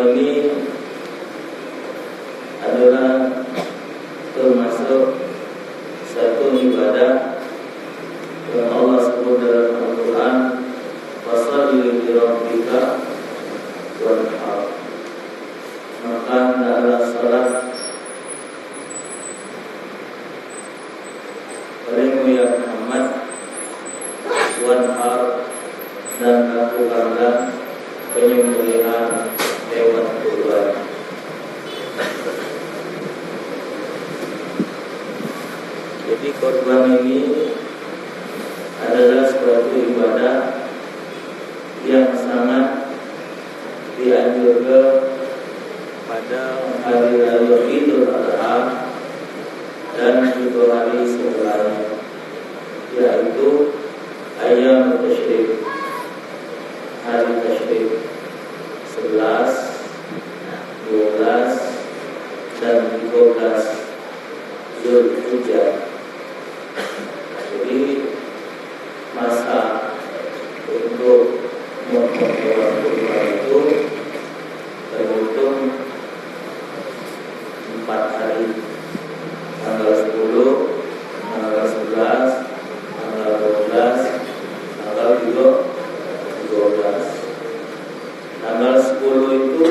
kurban ini adalah termasuk satu ibadah yang Allah sebut dalam Al-Quran, fasholli li rabbika wanhar. Maka adalah salat ya Muhammad wanhar, dan lakukanlah penyembelihan hewan kurban. Jadi kurban ini adalah suatu ibadah yang sangat dianjurkan pada hari raya Idul Adha dan juga hari sebelumnya, yaitu ayam tasyrik, hari tasyrik 11, 12 dan 13 Zulhijjah. Jadi masa untuk memotong hewan kurban itu terhitung 4 hari, tanggal 10, tanggal 11, tanggal 12, tanggal 12. Tanggal 10 itu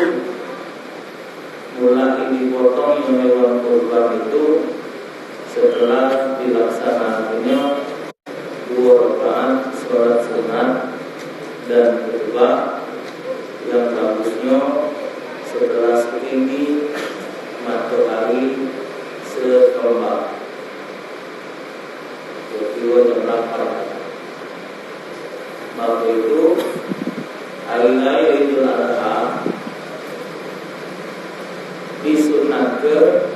mulai dipotong hewan kurban itu setelah dilaksanakannya 2 rakaat sholat sunat, dan kedua yang bagusnya setelah setinggi matahari setelah kedua jam 8. Maka itu hari raya Idul Adha disunatkan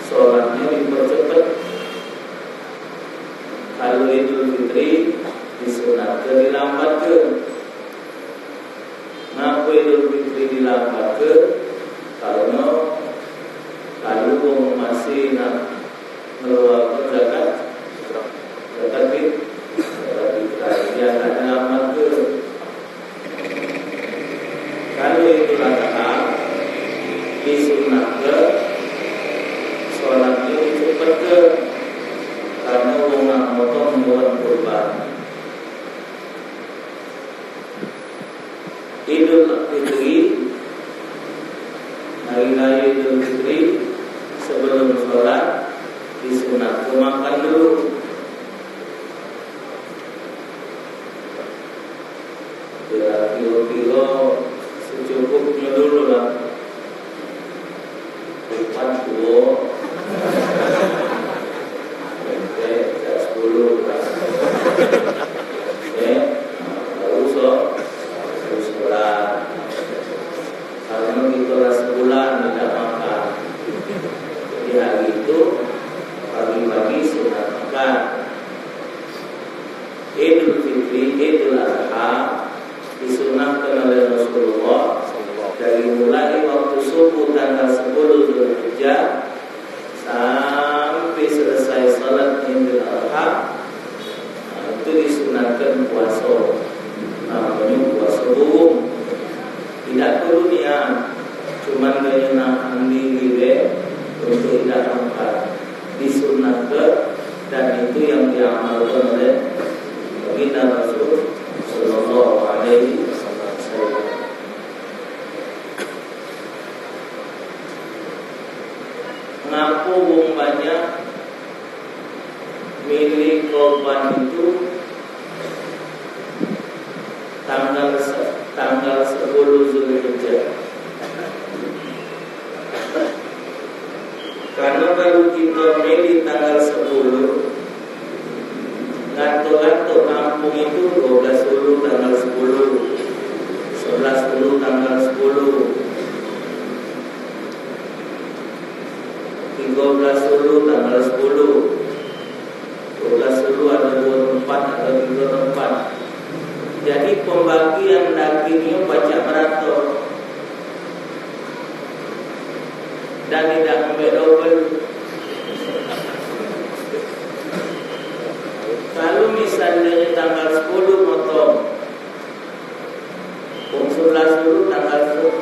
sholatnya dipercepat. Kalau Idul Fitri disunatkan dilambatkan. Kenapa Idul Fitri dilambatkan? Karena kalau masih nak mengeluarkan zakat fitrah, dia akan dilambatkan. Kalau Idul Adha disunatkan sholatnya dicepatkan, karena orang motong hewan kurban. Idul Fitri, hari raya Idul Fitri, sebelum sholat disunatkan makan dulu. Ya, kilo-kilo secukupnya dulu lah. 40 10 terus sebulan. Karena kita sebulan tidak makan, jadi hari itu pagi-pagi sunat makan. Idul Fitri, Idul Adha disunatkan oleh Rasulullah dari mulai waktu subuh tanggal 10 Zulhijjah sampai selesai salat Idul Adha. Itu disunatkan puasa, namanya puasa umum. Tidak perlu niat, cuma menahan diri untuk tidak makan. Disunatkan, dan itu yang diamalkan oleh baginda Rasul sallallahu alaihi wasallam. Ngapu banyak milik korban itu tanggal 10 Zulhijjah. Karena kalau kita milih tanggal 10, ngatur-ngatur kampung itu 12 dulu tanggal 10, 11 dulu tanggal 10, 13 dulu tanggal 10, 12 dulu ada 2 tempat atau 3 tempat. Jadi pembagian dagingnya baca beratur dan tidak ambil double. Kalau misalnya dari tanggal 10 motong, 11 dulu tanggal 11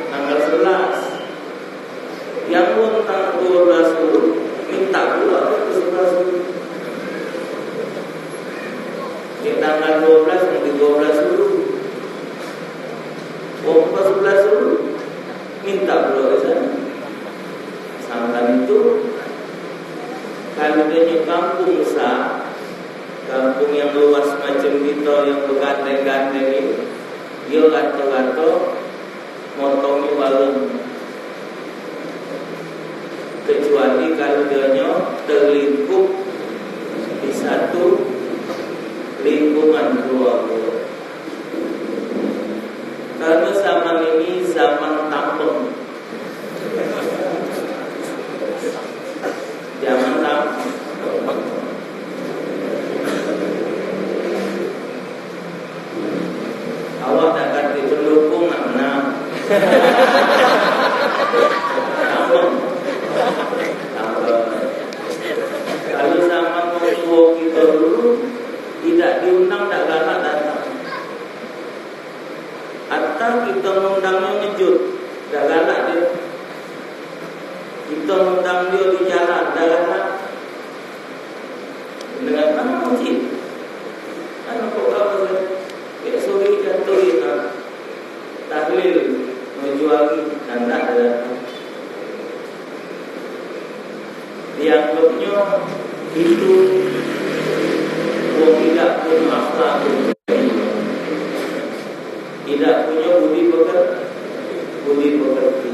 minta belum sana. Sampai itu kalau dia kampung besar, kampung yang luas macam kita yang bergandeng-gandeng ini, dia kata-kata motongnya balon. Kecuali kalau dia terlingkup di satu lingkungan keluarga. Karena zaman ini zaman tampung, zaman tampung. Awak tak kata pendukung anak. Tampung. Kalau zaman orang tua kita dulu tidak diundang, tak galak datang. Atau kita mengundangnya ngejut, tak galak dia. Kita mengundang dia di jalan, tak galak. Dengan nama cik, anak kau apa saya? Suri jatuhin, tahlil, menjuali, dan tak ada. Dianggapnya itu tidak punya akhlak, tidak punya budi pekerti.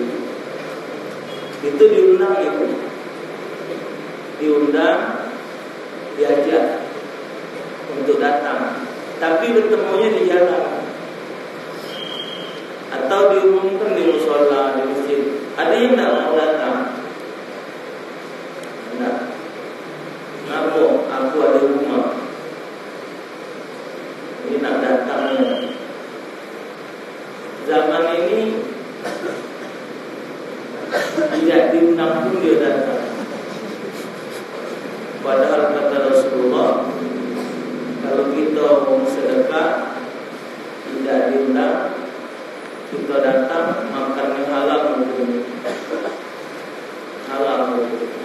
Itu diundang itu, diundang, diajak untuk datang, tapi bertemunya di jalan atau diumumkan di musola, di masjid. Ada yang tidak mau datang. Ngaku aku ada rumah, ini nak datangnya. Zaman ini tidak diundang pun dia datang. Padahal kata Rasulullah, kalau kita mau sedekah tidak diundang, kita datang, makannya halal mungkin. Halal mungkin.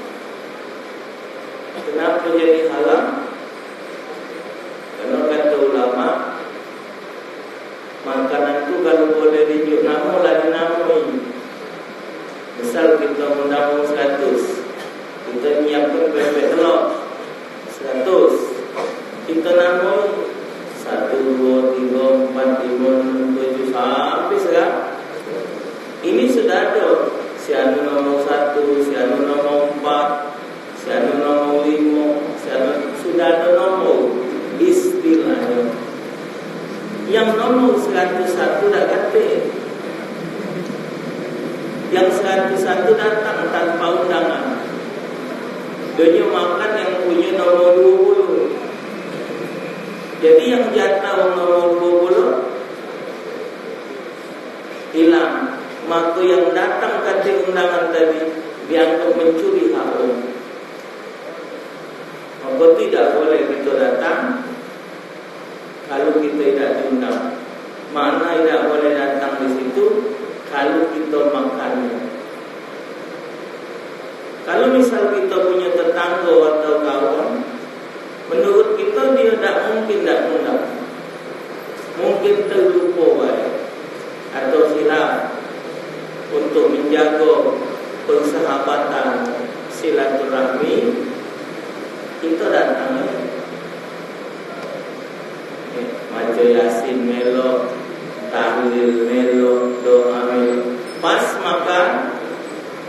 Kenapa jadi halal? Karena kata ulama, makanan itu kalau boleh dijuk nama, lah dinamai. Misal kita menabung 100, kita nyiapkan bebek telur 100, kita namai 1, 2, 3, 4, 5, 6, 7 sampai sekarang. Ini sudah ada. Si anu nomor 1, si anu nomor 4, si anu nomor 5, si anu sudah ada nomor istilahnya. Yang nomor 101 dah kata, yang 101 datang tanpa undangan. Dia makan yang punya nomor 20. Jadi yang jatah nomor 20 hilang. Maka yang datang kata undangan tadi dianggap mencuri hak umum. Maka tidak boleh kita datang kalau kita tidak diundang. Mana tidak boleh datang di situ kalau kita makannya. Kalau misal kita punya tetangga atau kawan, menurut kita dia tidak mungkin tidak undang. Mungkin terlupa baik atau silap. Untuk menjaga persahabatan silaturahmi, kita datang maca yasin melo, tahlil melo, doa melo. Pas makan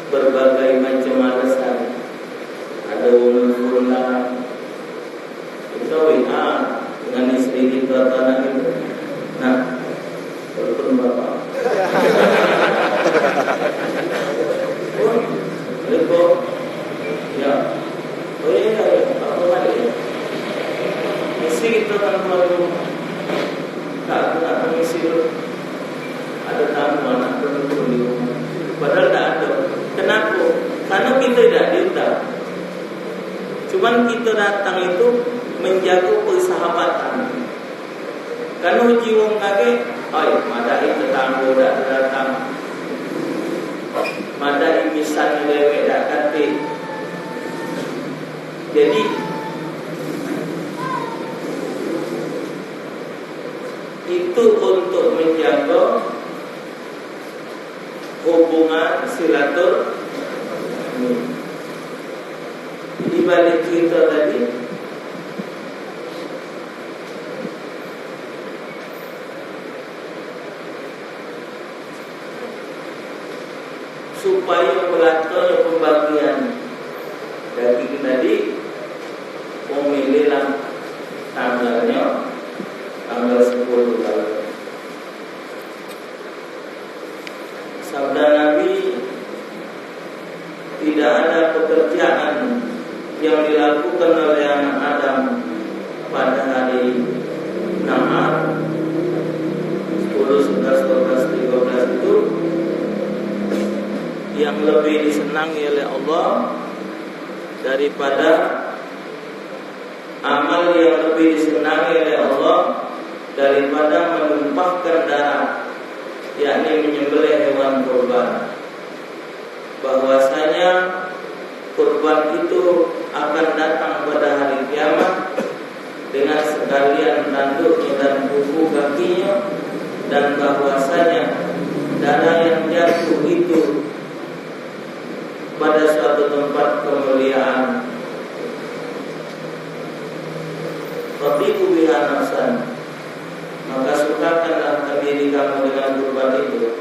berbagai macam alasan. Ada umur lah, kita WA dengan istri kita atau anak kita. Nah, telepon bapak. Lekor, ya, oh iya, apa lagi? Misi kita tanpa rumah, tak misi dulu. Ada tamu anak perempuan di rumah, padahal tak ada. Kenapa? Karena kita tidak diundang. Cuman kita datang itu menjaga persahabatan. Karena uji wong kaget, madai tetangga dah datang. Madai misan lewek dah kate. Jadi itu untuk menjaga hubungan dengan silaturahmi. Di balik cerita tadi, supaya melatihnya pembagian daging tadi, memilihlah tanggalnya tanggal 10 kali. Sabda Nabi, tidak ada pekerjaan yang dilakukan oleh anak Adam pada hari nahar 10, 11, 12, 13 itu yang lebih disenangi oleh Allah daripada amal yang lebih disenangi oleh Allah daripada menumpahkan darah, yakni menyembelih hewan kurban. Bahwasanya kurban itu akan datang pada hari kiamat dengan sekalian tanduknya dan kuku kakinya, dan bahwasanya darah yang jatuh itu pada suatu tempat kemuliaan. Fatiku biha nafsan, maka sukakanlah diri kamu dengan kurban itu.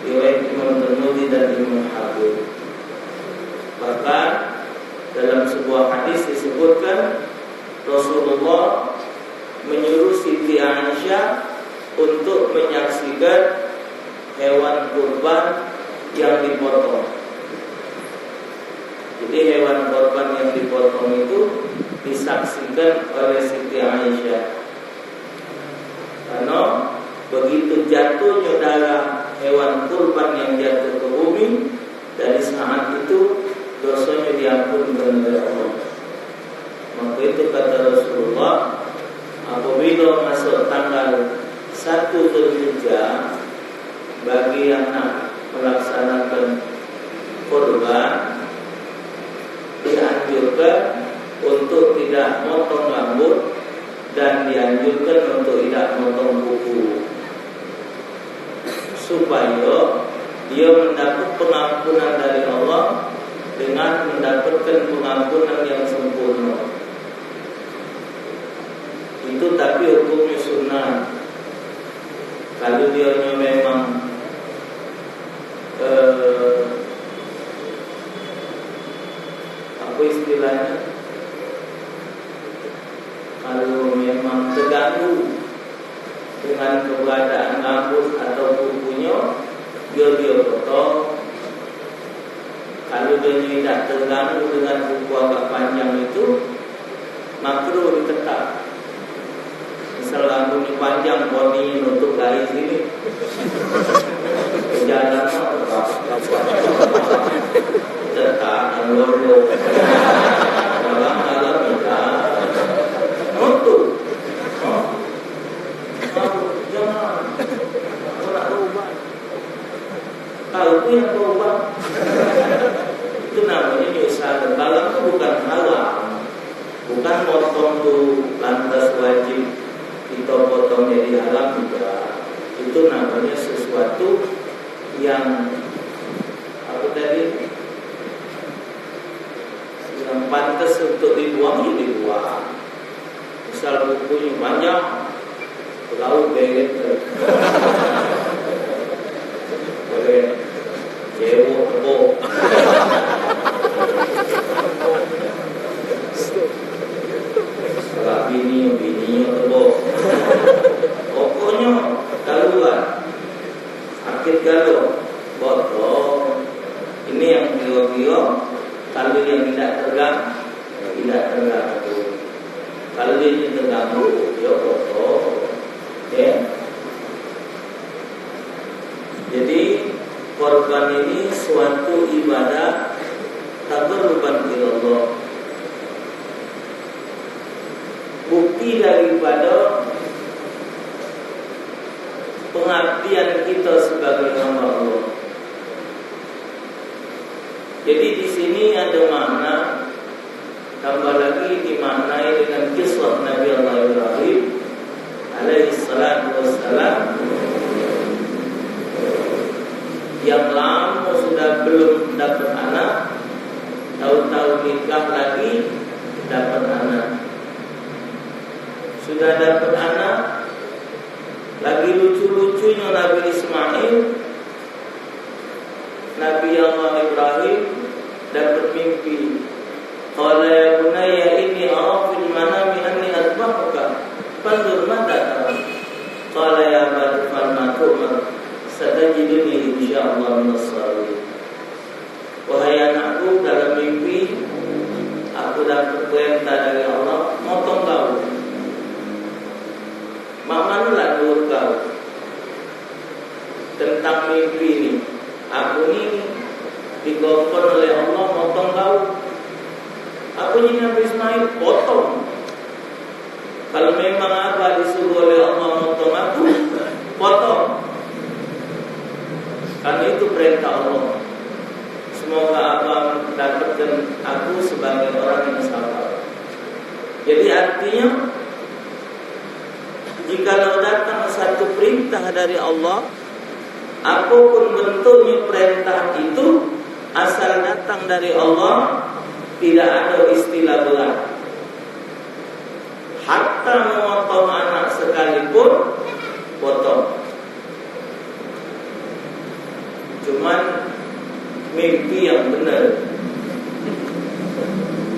Riwayat Imam Tirmidzi dan Imam Hakim. Bahkan dalam sebuah hadis disebutkan Rasulullah menyuruh Siti Aisyah untuk menyaksikan hewan kurban yang dipotong. Jadi hewan kurban yang dipotong itu disaksikan oleh Siti Aisyah. Karena begitu jatuhnya darah hewan kurban yang jatuh ke bumi, dari saat itu dosanya diampunkan oleh Allah. Maka itu kata Rasulullah, apabila masuk tanggal 1 Dzulhijjah, bagi yang nak melaksanakan kurban, dianjurkan untuk tidak motong rambut dan dianjurkan untuk tidak motong kuku, supaya dia mendapat pengampunan dari Allah dengan mendapatkan pengampunan yang sempurna. Itu tapi hukumnya sunnah. Kalau dia memang apa istilahnya, kalau memang terganggu dengan keberadaan rambut atau kukunya, dia potong. Kalau dia tidak terganggu dengan kuku agak panjang itu, makruh ditetap. Misal rambutnya panjang, bodinya nutup garis ini, jalan tetap lolo, dalam kita nutup. Jangan, nak ubah. Kalau itu yang ubah, itu namanya diusahakan. Kalau itu bukan halal, bukan potong tu lantas wajib kita potong jadi halal juga. Itu namanya sesuatu yang apa tadi, yang pantas untuk dibuang, ya dibuang. Misal bukunya panjang, lalu beget boleh cewek tepuk. Kalau bininya tepuk. Pokoknya galuan, sakit galuh, potong. Ini yang bio-bio. Kalau yang tidak terganggu. Kalau dia terganggu, dia potong. Ya. Jadi korban ini suatu ibadah taqarruban ila Allah. Bukti daripada pengabdian kita sebagai hamba Allah. Jadi di sini ada makna, tambah lagi dimaknai dengan kisah Nabi Allah Ibrahim alaihi salatu wassalam, yang lama sudah belum dapat anak, tahu-tahu nikah lagi dapat anak. Sudah dapat anak, lagi lucu-lucunya Nabi Ismail, Nabi Allah Ibrahim dapat mimpi. Qala ya bunayya inni ara fil manami anni adbahuka fanzur madza tara. Qala ya abati fa'al ma tu'mar satajiduni insyaallah minas sabirin. Wahai anakku, dalam mimpi aku dapat perintah dari Allah, motong kau. Mamanulah dulu kau. Tentang mimpi ini, aku ini dikongkon oleh Allah, motong kau. Aku ini Nabi Ismail, potong. Kalau memang apa disuruh oleh Allah motong aku, potong. Karena itu perintah Allah. Semoga abang dapatkan aku sebagai orang yang sabar. Jadi artinya, jikalau datang satu perintah dari Allah, apapun bentuknya perintah itu, asal datang dari Allah, tidak ada istilah berat. Hatta memotong anak sekalipun, potong. Cuman mimpi yang benar.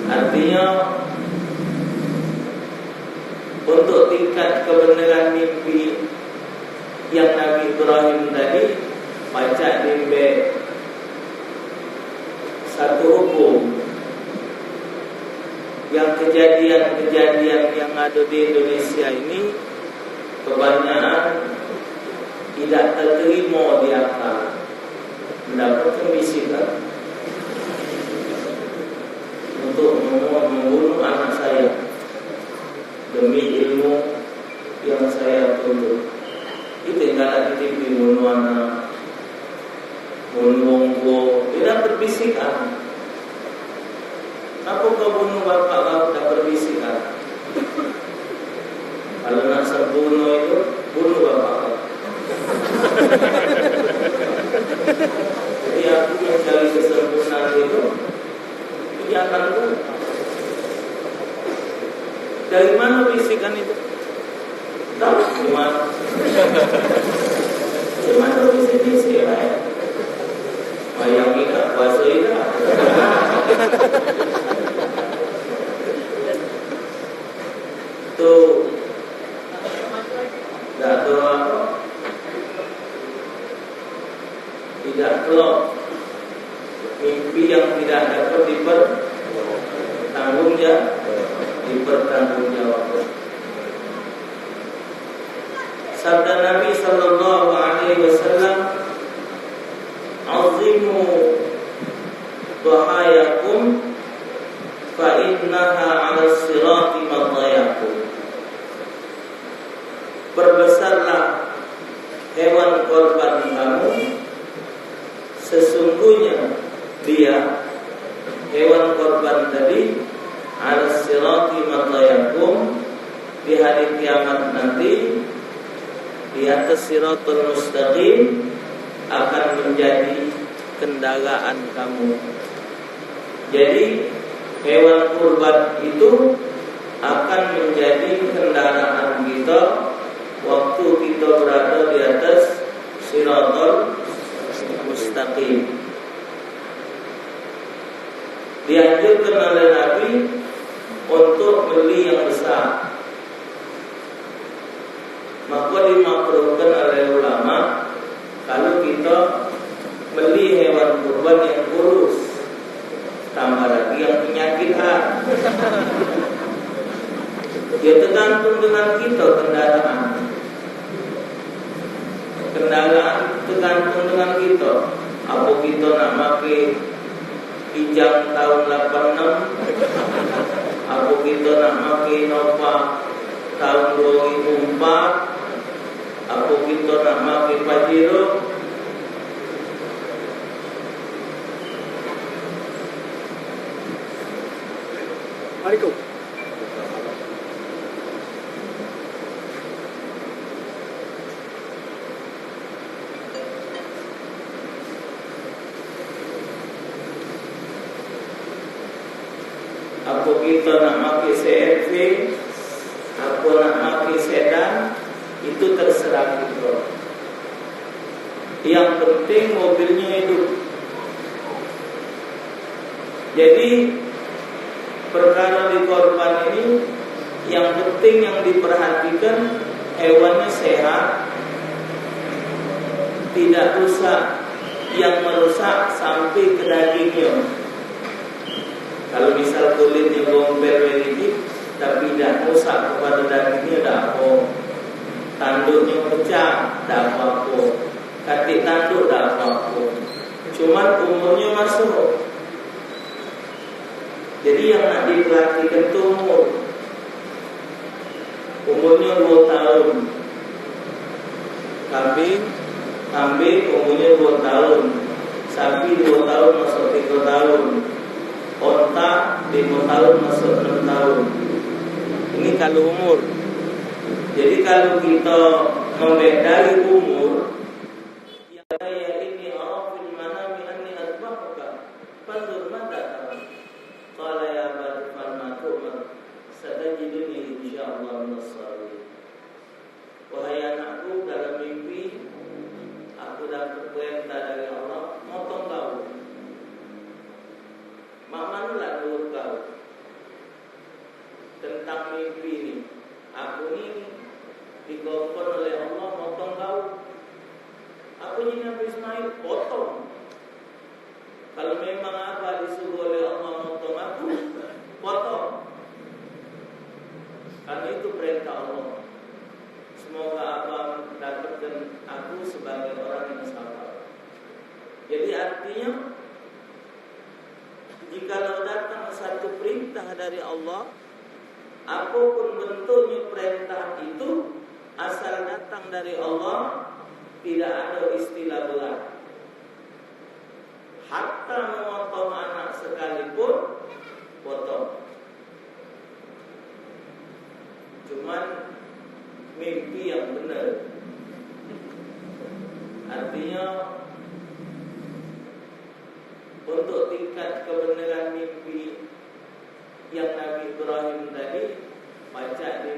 Artinya untuk tingkat kebenaran mimpi yang Nabi Ibrahim tadi, baca di satu hukum. Yang kejadian-kejadian yang ada di Indonesia ini kebanyakan tidak terterima di akal, mendapatkan bisikan untuk membunuh anak saya demi ilmu yang saya tuntut. Itu yang ada di TV, bunuh anak, bunuh wonggo, tidak berbisikan. Apa kau bunuh bapak kau tak berbisikan? Kalau nak sembunuh itu, bunuh bapak kau. Jadi aku mencari kesempurnaan itu, jangan bunuh. Dari mana bisikan itu? Tahu di mana? Di mana bisik-bisik ya? Bayang tidak, puasa tidak. Tuh, tidak doa, tidak kelop, mimpi yang tidak dapat dipertanggungjawabkan. Sabda Nabi sallallahu alaihi wasallam, "Azimu dhahayakum fa innaha 'ala sirati madhayakum." Perbesarlah hewan korban kamu, sesungguhnya dia hewan korban tadi 'ala sirati madhayakum, di hari kiamat nanti di atas siratul mustaqim akan menjadi kendaraan kamu. Jadi hewan kurban itu akan menjadi kendaraan kita waktu kita berada di atas siratul mustaqim. Dianjurkan oleh Nabi untuk beli yang besar. Maka dimakruhkan oleh ulama kalau kita beli hewan kurban yang kurus, tambah lagi yang penyakit hati. Ya tergantung dengan kita kendaraan tergantung dengan kita. Apa kita nak pakai Kijang tahun 86, apa kita nak pakai Nova tahun 2004, apa kita nak pakai Pajero. Assalamualaikum. Apa kita nak pakai CRV, apa nak pakai sedan, itu terserah kita. Yang penting mobilnya hidup. Jadi perkara di korban ini yang penting yang diperhatikan hewannya sehat, tidak rusak. Yang merusak sampai ke dagingnya. Kalau misal kulitnya gombel begitu, tapi tidak rusak kepada dagingnya, tidak apa. Tanduknya pecah, tidak apa-apa. Katik tanduk, tidak apa-apa. Cuman umurnya masuk. Jadi yang nak diperhatikan itu umurnya 2 tahun. Kambing umurnya 2 tahun, sapi 2 tahun masuk 3 tahun, onta 5 tahun masuk 6 tahun. Ini kalau umur. Jadi kalau kita membedai umur, ya ini arafil manami anni azbahuka fanzur madza tara. Qala ya bani ma tu'mar satajiduni insyaallah minas sabirin. Wahai anakku, dalam mimpi aku dapat perintah dari Allah, motong kau. Mak manulah nurut kau. Tentang mimpi ini, aku ini dikongkon oleh Allah, motong kau. Aku ini Nabi Ismail, potong. Kalau memang apa disuruh oleh Allah motong aku, potong. Karena itu perintah Allah. Semoga abang dapatkan aku sebagai orang yang sabar. Jadi artinya, jikalau datang satu perintah dari Allah, apapun bentuknya perintah itu, asal datang dari Allah, tidak ada istilah berat. Hatta memotong anak sekalipun, potong. Cuman mimpi yang benar. Artinya untuk tingkat kebenaran mimpi yang Nabi Ibrahim tadi baca di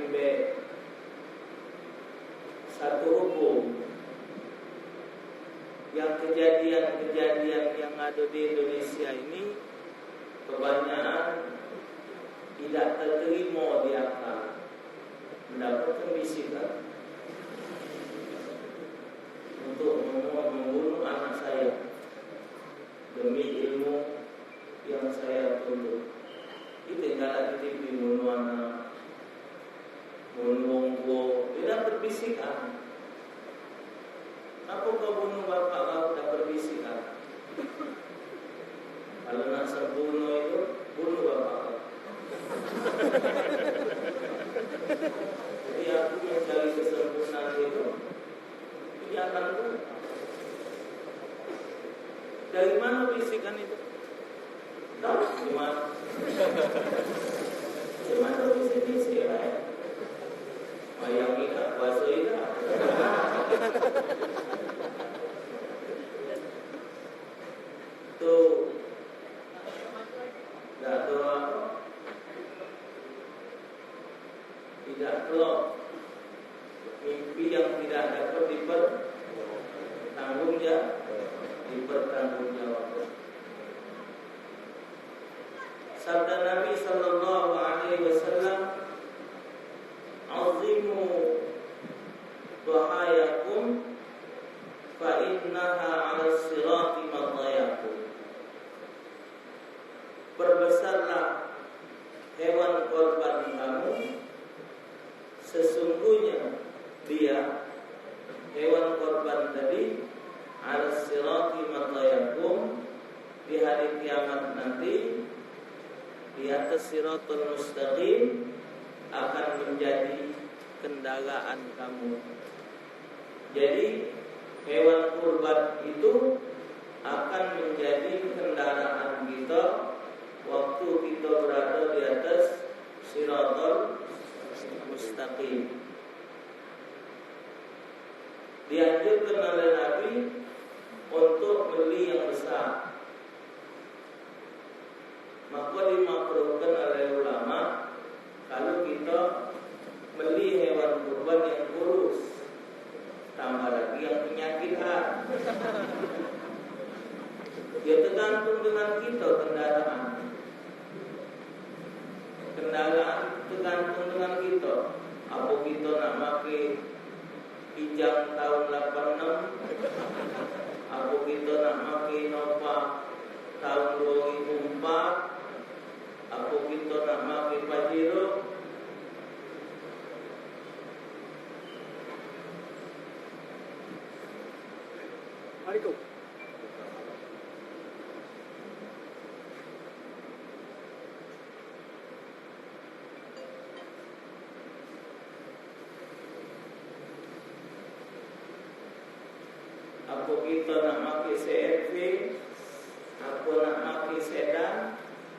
satu hukum. Yang kejadian-kejadian yang ada di Indonesia ini kebanyakan tidak terterima di akal, mendapatkan bisikan untuk membunuh anak saya demi ilmu yang saya tuntut. Itu tinggal di TV, bunuh anak, bunuh wonggo, tidak berbisikan. Apa kau bunuh bapak kau tidak berbisikan? Kalau nak sembunuh itu, bunuh bapak kau. Jadi aku mencari kesempurnaan itu, jangan dulu. Dari mana bisikan itu? Tahu di mana? Di mana bisik-bisik ya? Ayam ina, bakso ina. Tuh, tidak doa, tidak kelop. Mimpi yang tidak dapat dipertanggungjawabkan. Sabda Nabi sallallahu alaihi wasallam, "Azimu dhahayakum fa innaha 'ala sirati matayakum." Perbesarlah hewan korban kamu, sesungguhnya dia hewan korban tadi 'ala sirati matayakum, di hari kiamat nanti di atas siratul mustaqim akan menjadi kendaraan kamu. Jadi hewan kurban itu akan menjadi kendaraan kita waktu kita berada di atas siratul mustaqim. Dianjurkan oleh Nabi untuk beli yang besar, maka dimakruhkan oleh dengan kita kendaraan. Kendaraan tergantung dengan kita. Apa kita nak pakai Kijang tahun 86, apa kita nak pakai Nova tahun 2004, apa kita nak pakai Pajero. Mariko. Apa kita nak pakai CRV, apa nak pakai sedan,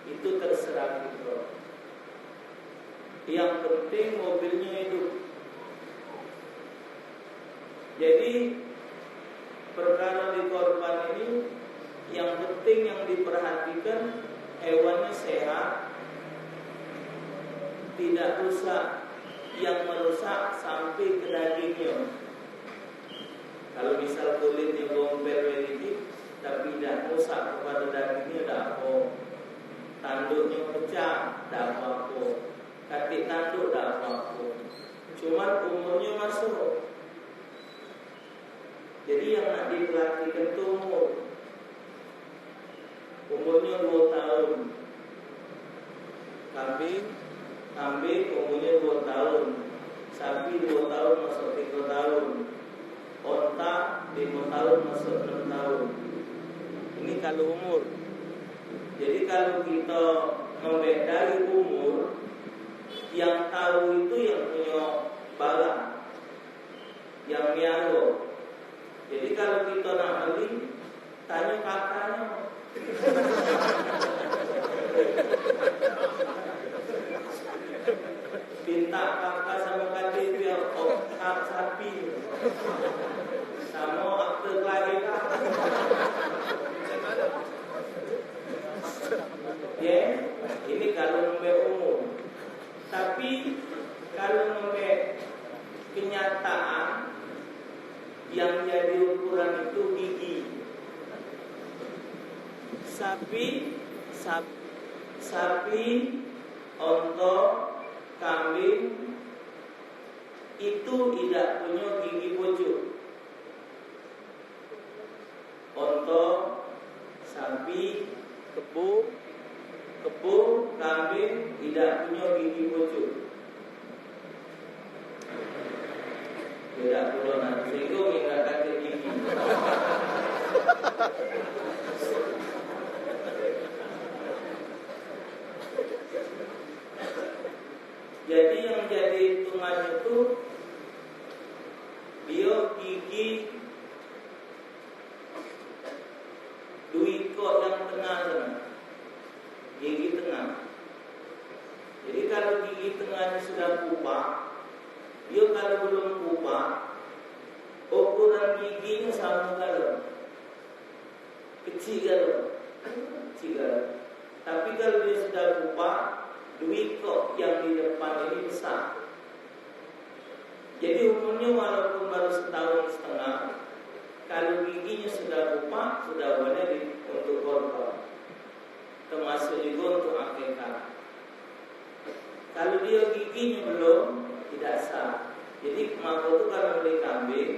itu terserah kita. Yang penting mobilnya hidup. Jadi perkara di korban ini, yang penting yang diperhatikan hewannya sehat, tidak rusak. Yang merusak sampai ke dagingnya. Kalau misal kulitnya gombel sedikit, tapi tidak rusak kepada dagingnya, tidak apa. Tanduknya pecah, tidak apa-apa. Katik tanduk, tidak apa-apa. Cuman umurnya masuk. Jadi yang nak diperhatikan itu umur. Umurnya 2 tahun. Kambing umurnya 2 tahun. Sapi 2 tahun masuk 3 tahun. Onta 5 tahun masuk 6 tahun. Ini kalau umur. Jadi kalau kita membedai umur, yang tahu itu yang punya barang, yang miaro. Jadi kalau kita nak beli, tanya kakaknya. Minta kakak sama kakak biar hak sapi, sama akte kelahiran. Ya, ini kalau nombor umum. Tapi kalau nombor kenyataan, yang jadi ukuran itu gigi. Sapi, onta, kambing itu tidak punya gigi pojok. Onta, sapi, kebo, kambing tidak punya gigi pojok. Tidak perlu nanti singgung hingga kaki gigi. Jadi yang jadi hitungan itu dia gigi duiko yang tengah, gigi tengah. Jadi kalau gigi tengahnya sudah pupak, dia kalau belum pupak, ukuran giginya sama kalau kecil kalau. Tapi kalau dia sudah pupak, duiko yang di depan ini besar. Jadi umumnya walaupun baru 1,5 tahun, kalau giginya sudah pupak, sudah boleh untuk korban, termasuk juga untuk akikah. Kalau dia giginya belum, tidak sah. Jadi maka itu kalau beli kambing,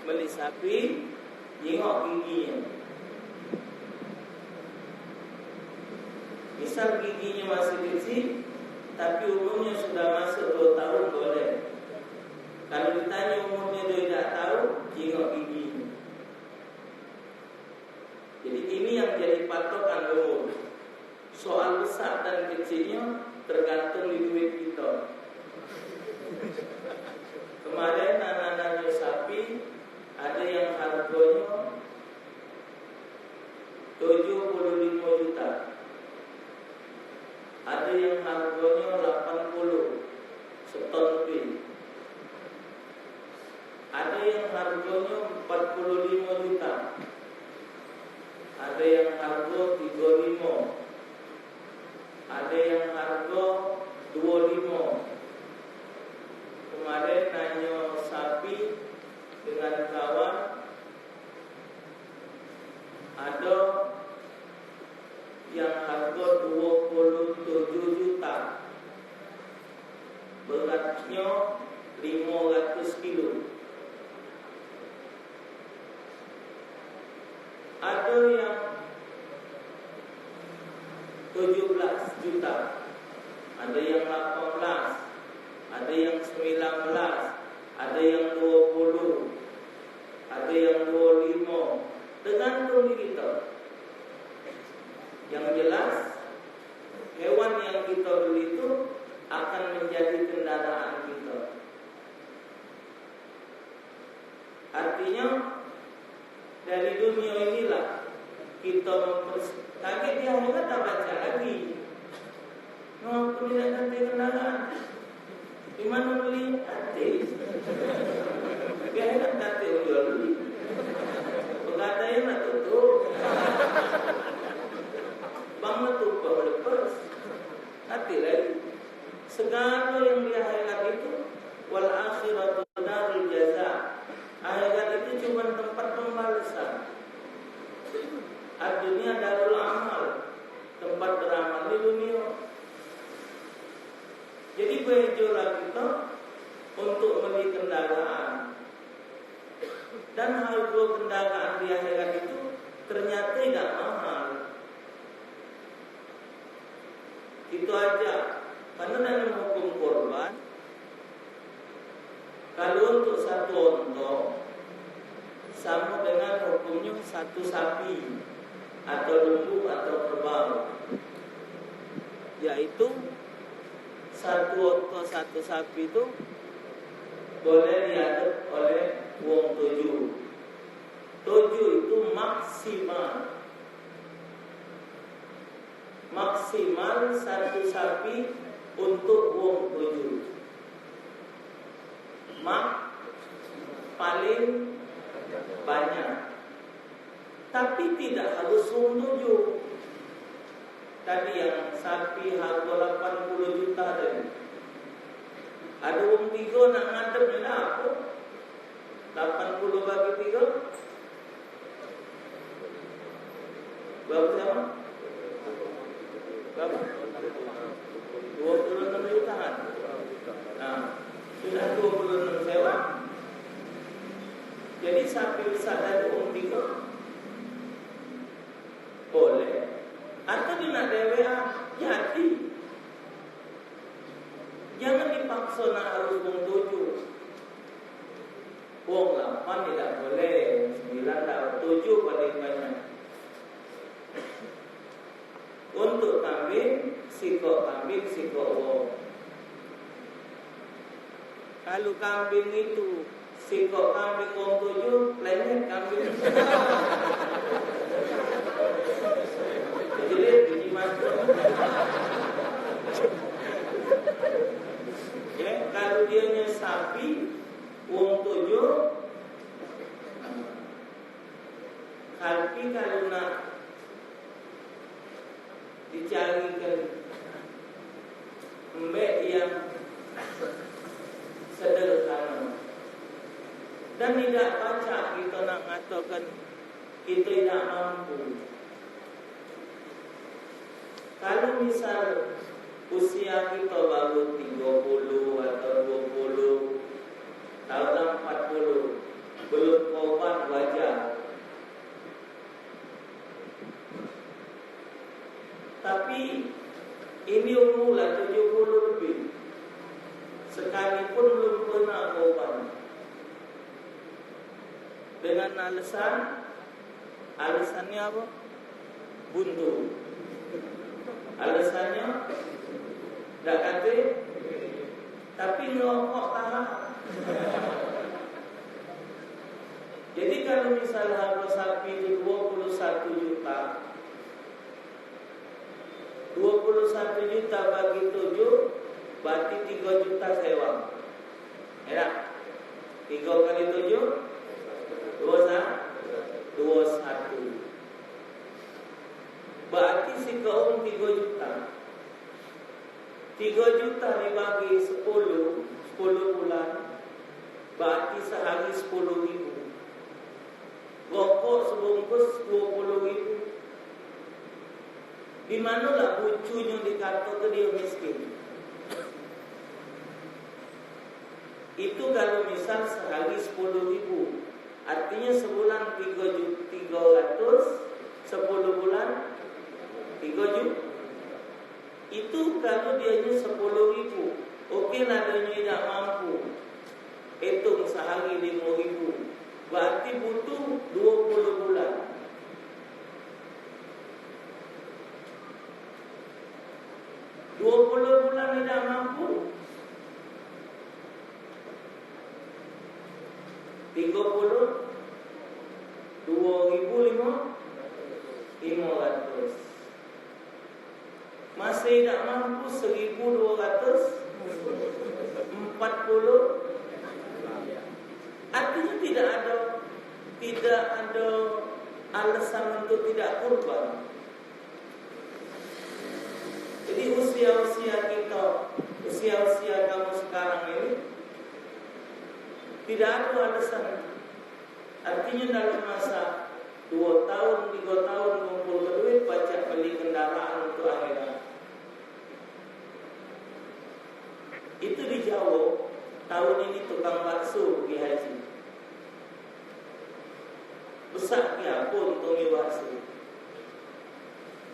beli sapi, jengok giginya. Misal giginya masih kecil, tapi umurnya sudah masuk 2 tahun boleh. Kalau ditanya umurnya dia tidak tahu, jengok giginya. Jadi ini yang jadi patokan umur. Soal besar dan kecilnya tergantung di duit kita. Kemarin anak-anak sapi ada yang harganya 75 juta, ada yang harganya 80 seton lebih, ada yang harganya 45 juta, ada yang harga 35, ada yang harga 25. Kemarin nanya sapi dengan kawan, ada yang harga 27 juta, beratnya 500 kilo. Ada yang 17 juta, ada yang 18, ada yang 19, ada yang 20, ada yang 25, tergantung kita. Yang jelas, hewan yang kita beli itu akan menjadi kendaraan kita. Artinya, dari dunia inilah kita kaget di akhirat tak baca lagi. Ngapain tidak ganti kendaraan? Di mana beli? Nanti. Di akhirat nanti jual beli. Pegadaian nak tutup. Bangun tutup lepas. Nanti lagi. Segala yang di akhirat itu wal akhiratu darul jaza. Akhirat itu cuma tempat pembalasan. Dunia darul amal, tempat beramal di dunia. Jadi bejolah kita untuk beli kendaraan. Dan harga kendaraan di akhirat itu ternyata tidak mahal. Itu aja. Karena dalam hukum korban, kalau untuk satu onto sama dengan hukumnya satu sapi atau lembu atau kerbau, yaitu satu onto satu sapi itu boleh diadop oleh wong 7. 7 itu maksimal satu sapi untuk wong 7. Paling banyak. Tapi tidak harus wong 7. Tadi yang sapi harga 80 juta tadi. Ada wong 3 nak ngadep ni lah apa? 80 bagi 3 berapa sama? Berapa? 26 jutaan. Nah, sudah 26 sewa. Jadi sapi besar dari wong 3 boleh. Atau dia nak DWA, jadi jangan dipaksa nak harus wong 7. Wong 8 tidak boleh, 9 tak, 7 paling banyak. Untuk kambing, sikok wong. Kalau kambing itu sikok kambing wong 7, lenyek kambing. Jadi bunyi masuk. Ya, kalau dia sapi wong 7, sapi kalau nak dicarikan embek yang sederhana dan tidak pacak, kita nak mengatakan kita tidak mampu. Kalau misal usia kita baru 30 atau 20, tahun 40, belum korban wajar. Tapi ini umurlah 70 lebih, sekalipun belum pernah korban. Dengan alasannya apa? Buntu. Alasannya tak kata, tapi ngerokok tahan. Jadi kalau misalnya harga sapi itu 21 juta, 21 juta bagi 7 berarti 3 juta sewa. Enak? 3 kali 7 21. Berarti si kaum 3 juta. 3 juta dibagi 10 bulan, berarti sehari 10 ribu. Rokok sebungkus 20 ribu. Di manalah bucunya dikata ke dia miskin? Itu kalau misal sehari 10.000, artinya sebulan 300, 10 bulan 3 juta. Itu kalau dianya 10.000, okey lah dia tidak mampu. Hitung sehari 5.000, berarti butuh 20 bulan. Tidak mampu. 30, 2.500. Masih tidak mampu 1.240. Artinya tidak ada alasan untuk tidak kurban. Jadi usia kamu sekarang ini tidak ada alasan. Artinya dalam masa 2 tahun, 3 tahun kumpul duit, baca beli kendaraan untuk akhirat. Itu di Jawa. Tahun ini tukang bakso pergi haji. Besar dia pun tungi bakso.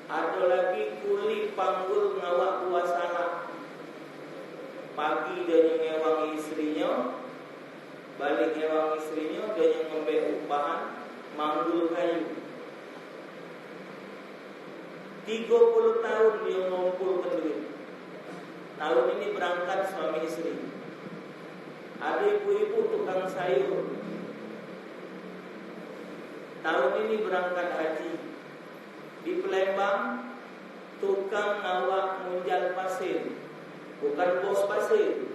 Ada lagi kuli panggul ngawak puasana. Pagi dia ngewang istrinya, balik ngewang istrinya, dia ngambil upahan manggul kayu. 30 tahun dia ngumpulkan duit. Tahun ini berangkat suami istri. Ada ibu-ibu tukang sayur. Tahun ini berangkat haji. Di Palembang, tukang ngawak munjal pasir. Bukan bos pasir.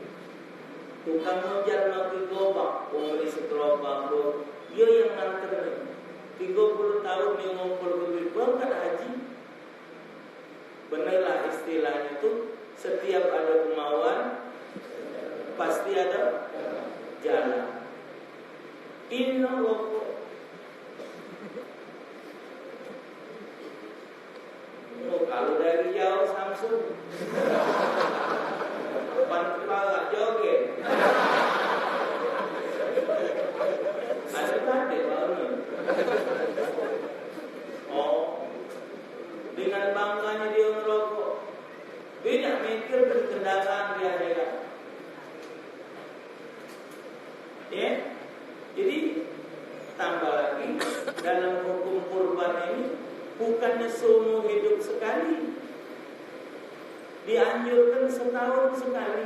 Tukang munjal mati gerobak. Beli segerobak. Dia yang nganter. 30 tahun dia ngumpul duit berangkat haji. Benarlah istilahnya itu, setiap ada kemauan pasti ada jalan. Inna Allah. Kalau dari jauh Samsung, pantai joget. Ada tadi baru. Oh, dengan bangganya dia merokok. Dia tidak mikir berkendaraan dia ada. Ya, jadi tambah lagi dalam hukum kurban ini bukannya seumur hidup sekali, dianjurkan setahun sekali.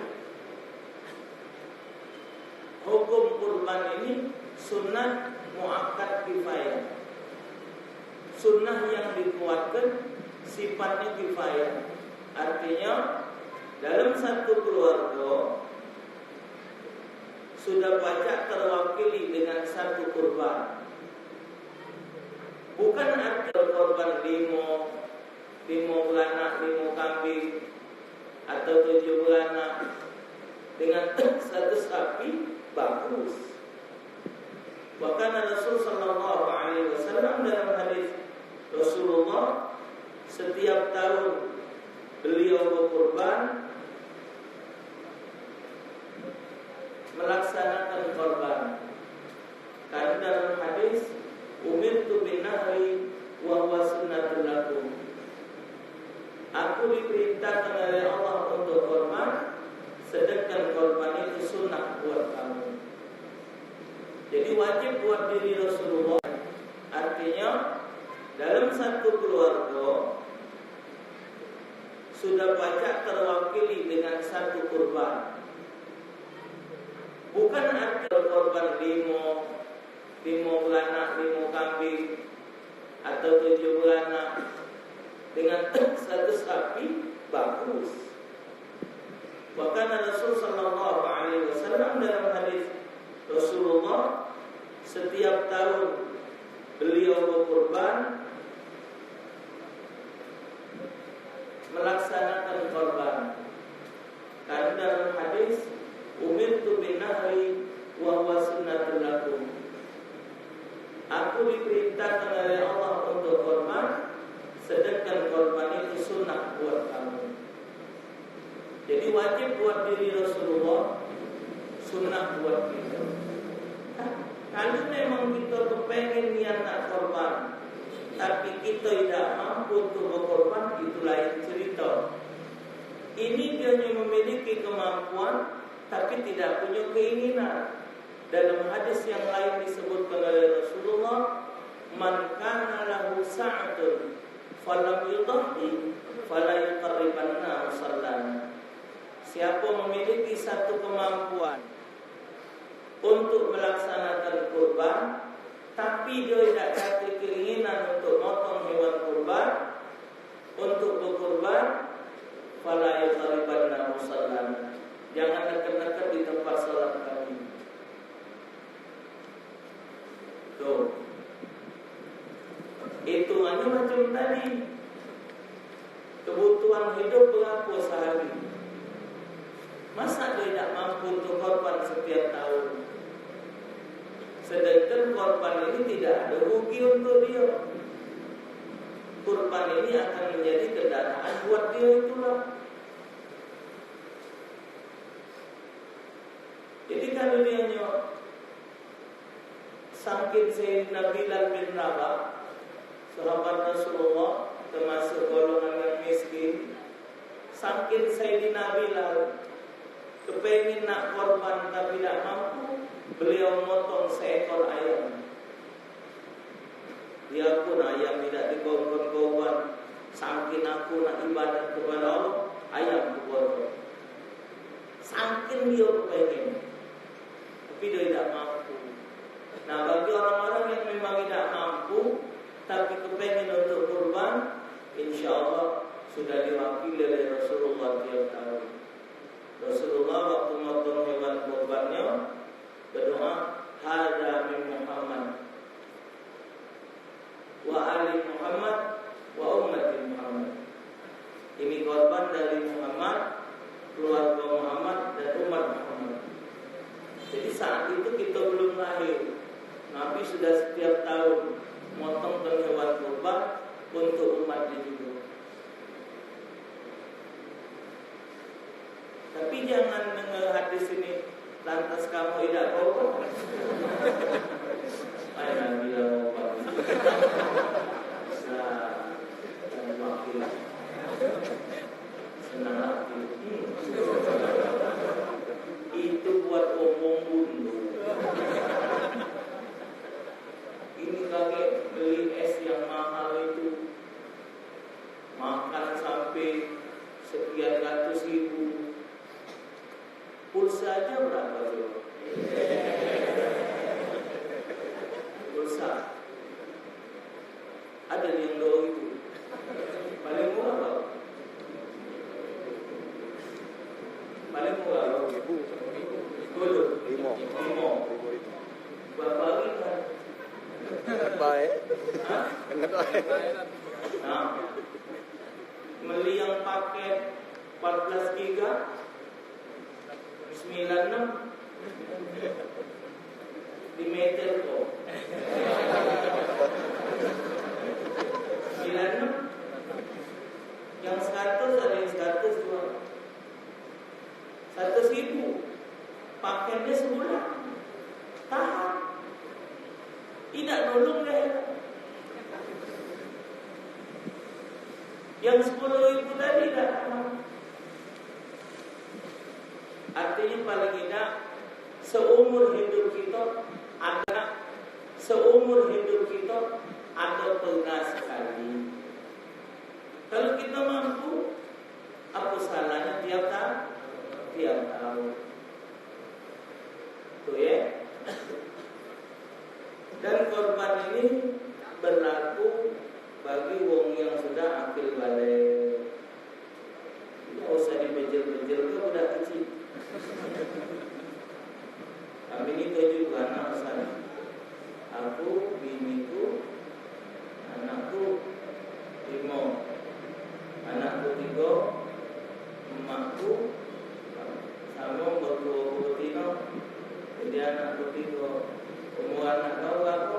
Hukum kurban ini sunnah muakkad kifayah, sunnah yang dikuatkan sifatnya kifayah. Artinya dalam satu keluarga sudah banyak terwakili dengan satu kurban. Bukan arti korban 5 beranak, 5 kambing atau 7 beranak dengan satu sapi bagus. Bahkan Rasul sallallahu alaihi wasallam dalam hadis Rasulullah, setiap tahun beliau berkurban, melaksanakan korban. Karena dalam hadis umirtu bin nahri wa huwa sunnatul lakum. Aku diperintahkan oleh Allah untuk korban, sedangkan korban itu sunnah buat kamu. Jadi wajib buat diri Rasulullah. Artinya dalam satu keluarga sudah banyak terwakili dengan satu kurban. Bukan arti korban 5 beranak, 5 kambing atau 7 beranak dengan satu sapi bagus. Bahkan Rasul sallallahu alaihi wasallam dalam hadis Rasulullah, setiap tahun beliau berkurban, melaksanakan korban. Karena dalam hadis umirtu bin nahri wa huwa sunnatul lakum. Aku diperintahkan oleh Allah untuk korban, sedangkan korban itu wajib buat diri Rasulullah, sunnah buat kita. Kalau memang kita kepengen niat nak korban, tapi kita tidak mampu untuk berkorban, itu lain cerita. Ini dia yang memiliki kemampuan tapi tidak punya keinginan. Dalam hadis yang lain disebutkan oleh Rasulullah, man kana lahu sa'atun falam yudhi fala yuqarribanna musallana. Siapa memiliki satu kemampuan untuk melaksanakan kurban tapi dia tidak ada keinginan untuk motong hewan kurban, untuk berkurban, fala yuqarribanna musallana, jangan dekat-dekat di tempat salat kami. Tuh, hitungannya macam tadi. Kebutuhan hidup berapa sehari? Masa dia tidak mampu untuk korban setiap tahun? Sedangkan korban ini tidak ada rugi untuk dia. Kurban ini akan menjadi kendaraan buat dia, itulah. Jadi kalau dia nyok saking Sayyidina Bilal bin Rabah, sahabat Rasulullah, termasuk golongan yang miskin, saking Sayyidina Bilal kepengin nak korban tapi tidak mampu, beliau motong seekor ayam. Dia pun ayam tidak dikorban, saking aku nak ibadah kepada Allah, ayam dikorban. Saking dia kepengin, tapi dia tidak mampu. Nah, bagi orang-orang yang memang tidak mampu tapi kepengen untuk kurban, insya Allah sudah diwakili oleh Rasulullah tiap tahun. Rasulullah waktu motong hewan kurbannya berdoa, hadza min Muhammad wa ali Muhammad wa ummati Muhammad. Ini korban dari Muhammad, keluarga Muhammad dan umat Muhammad. Jadi saat itu kita belum lahir, Nabi sudah setiap tahun motong hewan kurban untuk umatnya juga. Tapi jangan dengar hadis ini lantas kamu tidak korban. Ayah bilang korban. Dan wakil senang hati. Itu buat omong bundu. Ini kakek beli es yang mahal itu, makan sampai sekian ratus ribu. Pulsa aja berapa coba? Pulsa ada yang doang itu. Paling murah apa? Paling murah limo. Berapa lagi kan? Baik. Nah, beli yang paket 14 giga 96 di meter kok 96. Yang 100 ada yang 100 juga 100.000 paketnya sebulan tahan. Tidak nolong deh. Yang 10.000 tadi dah. Artinya paling tidak seumur hidup kita ada pernah sekali. Kalau kita mampu, apa salahnya tiap tahun. Tuh ya. Dan korban ini berlaku bagi wong yang sudah akil balik. Tidak usah dibejel-bejel ke budak kecil. Kami ini 7 anak sana. Aku, biniku, anakku 5, anakku 3, emakku sama berdua betina. Jadi anakku 3. Umur anak kau berapa?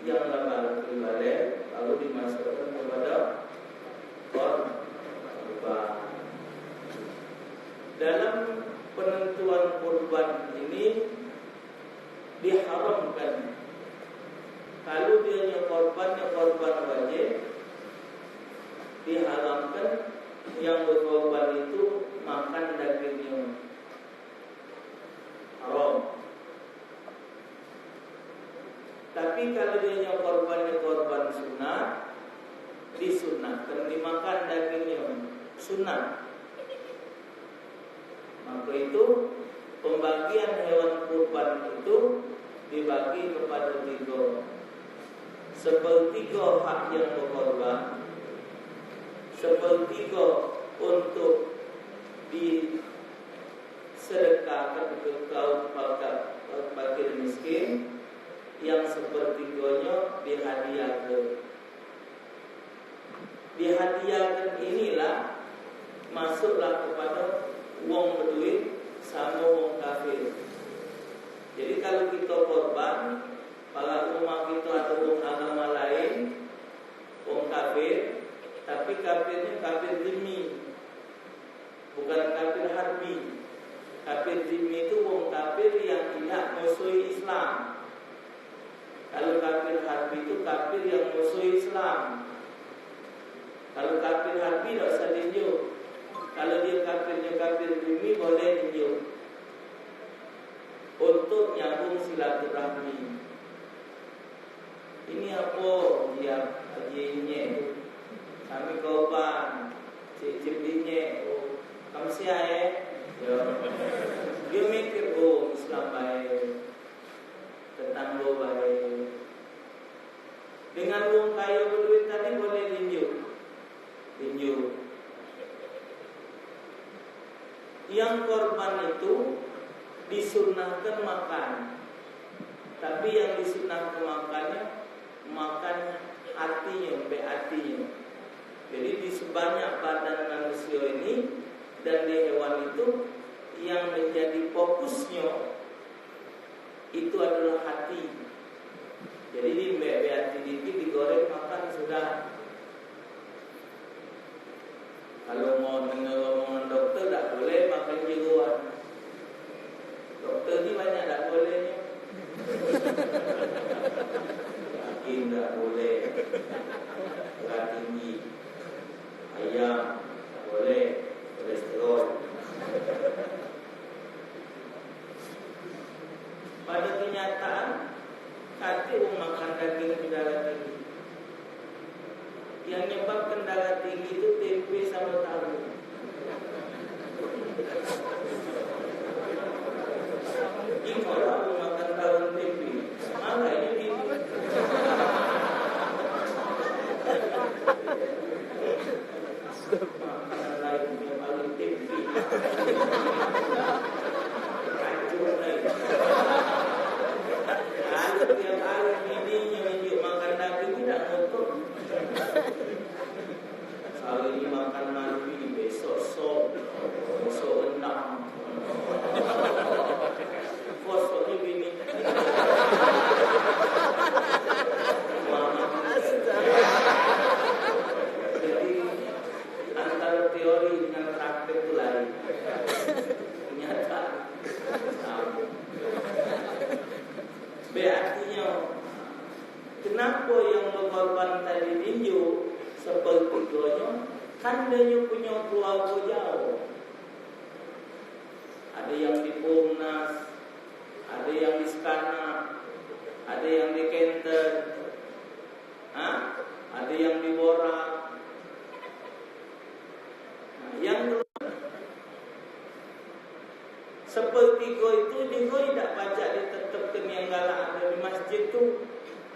yang lebar balik lalu dimasukkan kepada korban. Dalam penentuan korban ini diharamkan kalau dia korban wajib, diharamkan yang berkorban itu makan dagingnya, haram. Tapi kalau dia korban sunat, disunatkan dimakan dagingnya, sunat. Maka itu pembagian hewan kurban itu dibagi kepada 3. Sepertiga hak yang berkorban, sepertiga untuk disedekahkan ke kaum fakir miskin, yang sepertiganya dihadiahkan. Dihadiahkan inilah masuklah kepada wong berduit sama wong kafir. Jadi kalau kita korban, para umat kita atau wong agama lain, wong kafir, tapi kafirnya kafir zimmi, bukan kafir harbi. Kafir zimmi itu wong kafir yang tidak musuhi Islam. Kalau kafir harbi itu kafir yang musuhi Islam. Kalau kafir harbi tidak usah tinjau. Kalau dia kafirnya kafir zimmi boleh tinjau untuk nyambung silaturahmi. Ini apa dia hajinya? Kami korban, cip-cipnya, kamu siapa? Dia mikir Islam baik, tetangga baik. Dengan wong kaya berduit tadi boleh tinju. Yang korban itu disunahkan makan, tapi yang disunahkan makan hatinya, hatinya. Jadi di sebanyak badan manusia ini dan di hewan itu yang menjadi fokusnya itu adalah hati. Jadi di hati dikit digoreng makan sudah. Kalau mau dengar omongan dokter tak boleh makan jeruan. Dokter ni banyak tak bolehnya. Daging tak boleh, berat tinggi, ayam tak boleh, kolesterol. Pada kenyataan, kata orang makan daging darah tinggi. Yang menyebabkan darah tinggi itu tempe sama tahu. Jika orang makan tahu tempe, mana ini makanan lain yang paling tempe. Hancur lagi. Kalau tiap hari ini yang makan daging tidak ngotot. Hari ini makan nasi, besok sop, besok rendang. Kosoknya gini. Jadi antara teori dengan praktek itu lain. Kenyataan. Berartinya kenapa yang berkorban tadi tinju seperti doanya, kan dia punya keluarga jauh. Ada yang di Purnas, ada yang di Skana, ada yang di Kenter, ada yang di Borak. Nah, yang sepertiga itu juga tidak baca ditetapkan yang galak ada di masjid tu.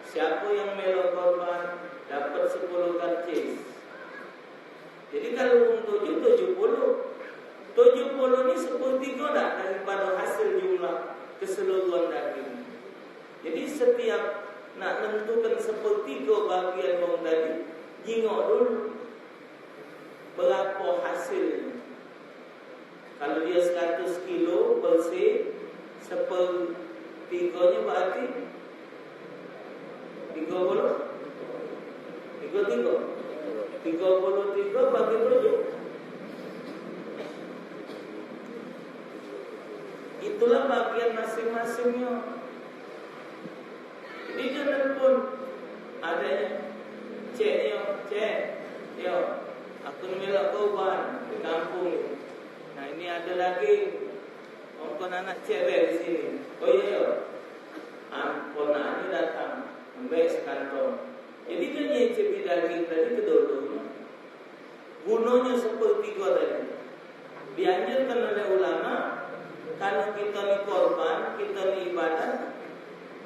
Siapa yang melok korban dapat 10 karcis. Jadi kalau untuk 70 ini sepertiga tak daripada hasil jumlah keseluruhan daging. Jadi setiap nak menentukan sepertiga bagian bang tadi, jingok dulu berapa hasilnya. Kalau dia 100 kilo bersih, sepertiganya berarti 13 masing-masingnya. Jadi jangan pun adanya cek, aku nilai korban di kampung. Nah ini ada lagi orang anak cewek di sini. Oh iya, ponak ini datang, ambil sekantong. Jadi dia nyecipi daging tadi ke dulu. Gunanya seperti gua tadi. Dianjurkan oleh ulama, kalau kita ni korban, kita ni ibadah,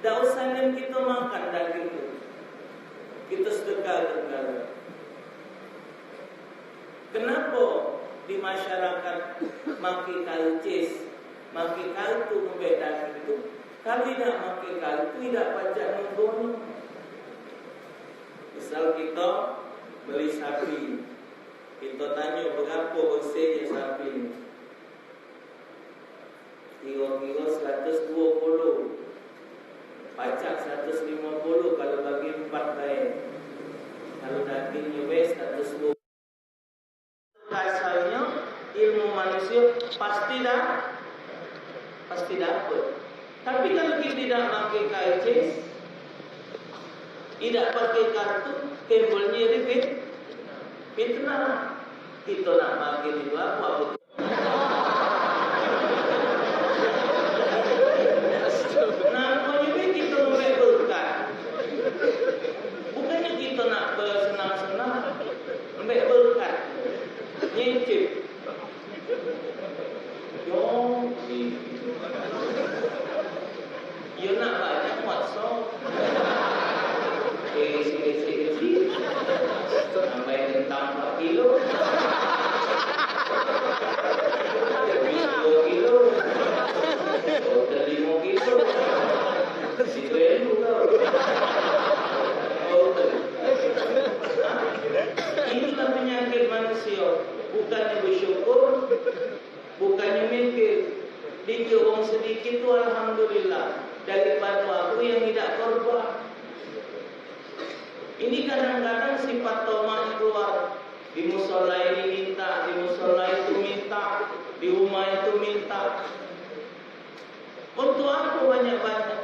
tak usah dan kita makan daging itu. Kita sedekah. Kenapa di masyarakat makan kalcis, makan kaltu membeli daging itu? Kalau tidak makan kaltu, tidak pajak nunggu. Misal kita beli sapi, kita tanya berapa bersihnya sapi ini. Kira-kira 120, pajak 150 kalau bagi 4 baik. Kalau dagingnya 120. Asalnya ilmu manusia pasti dapat. Tapi kalau kita tidak pakai KIC, tidak pakai kartu, kembalinya ribet, fitnah. Kita nak pakai itu apa? Namanya kita memberi berkat. Bukannya kita nak bersenang-senang, memberi berkat. Nyicip. Yo nak banyak WhatsApp. Kecil. Sampai tentang 4 kilo. 2 kilo. Hotel 5 kilo. Si Belu kau. Inilah penyakit manusia. Bukannya bersyukur, bukannya mikir. Dikir orang sedikit tu alhamdulillah, daripada aku yang tidak korban. Ini kadang-kadang sifat tomak keluar. Di musola ini minta, di musola itu minta, di rumah itu minta. Untuk apa banyak-banyak?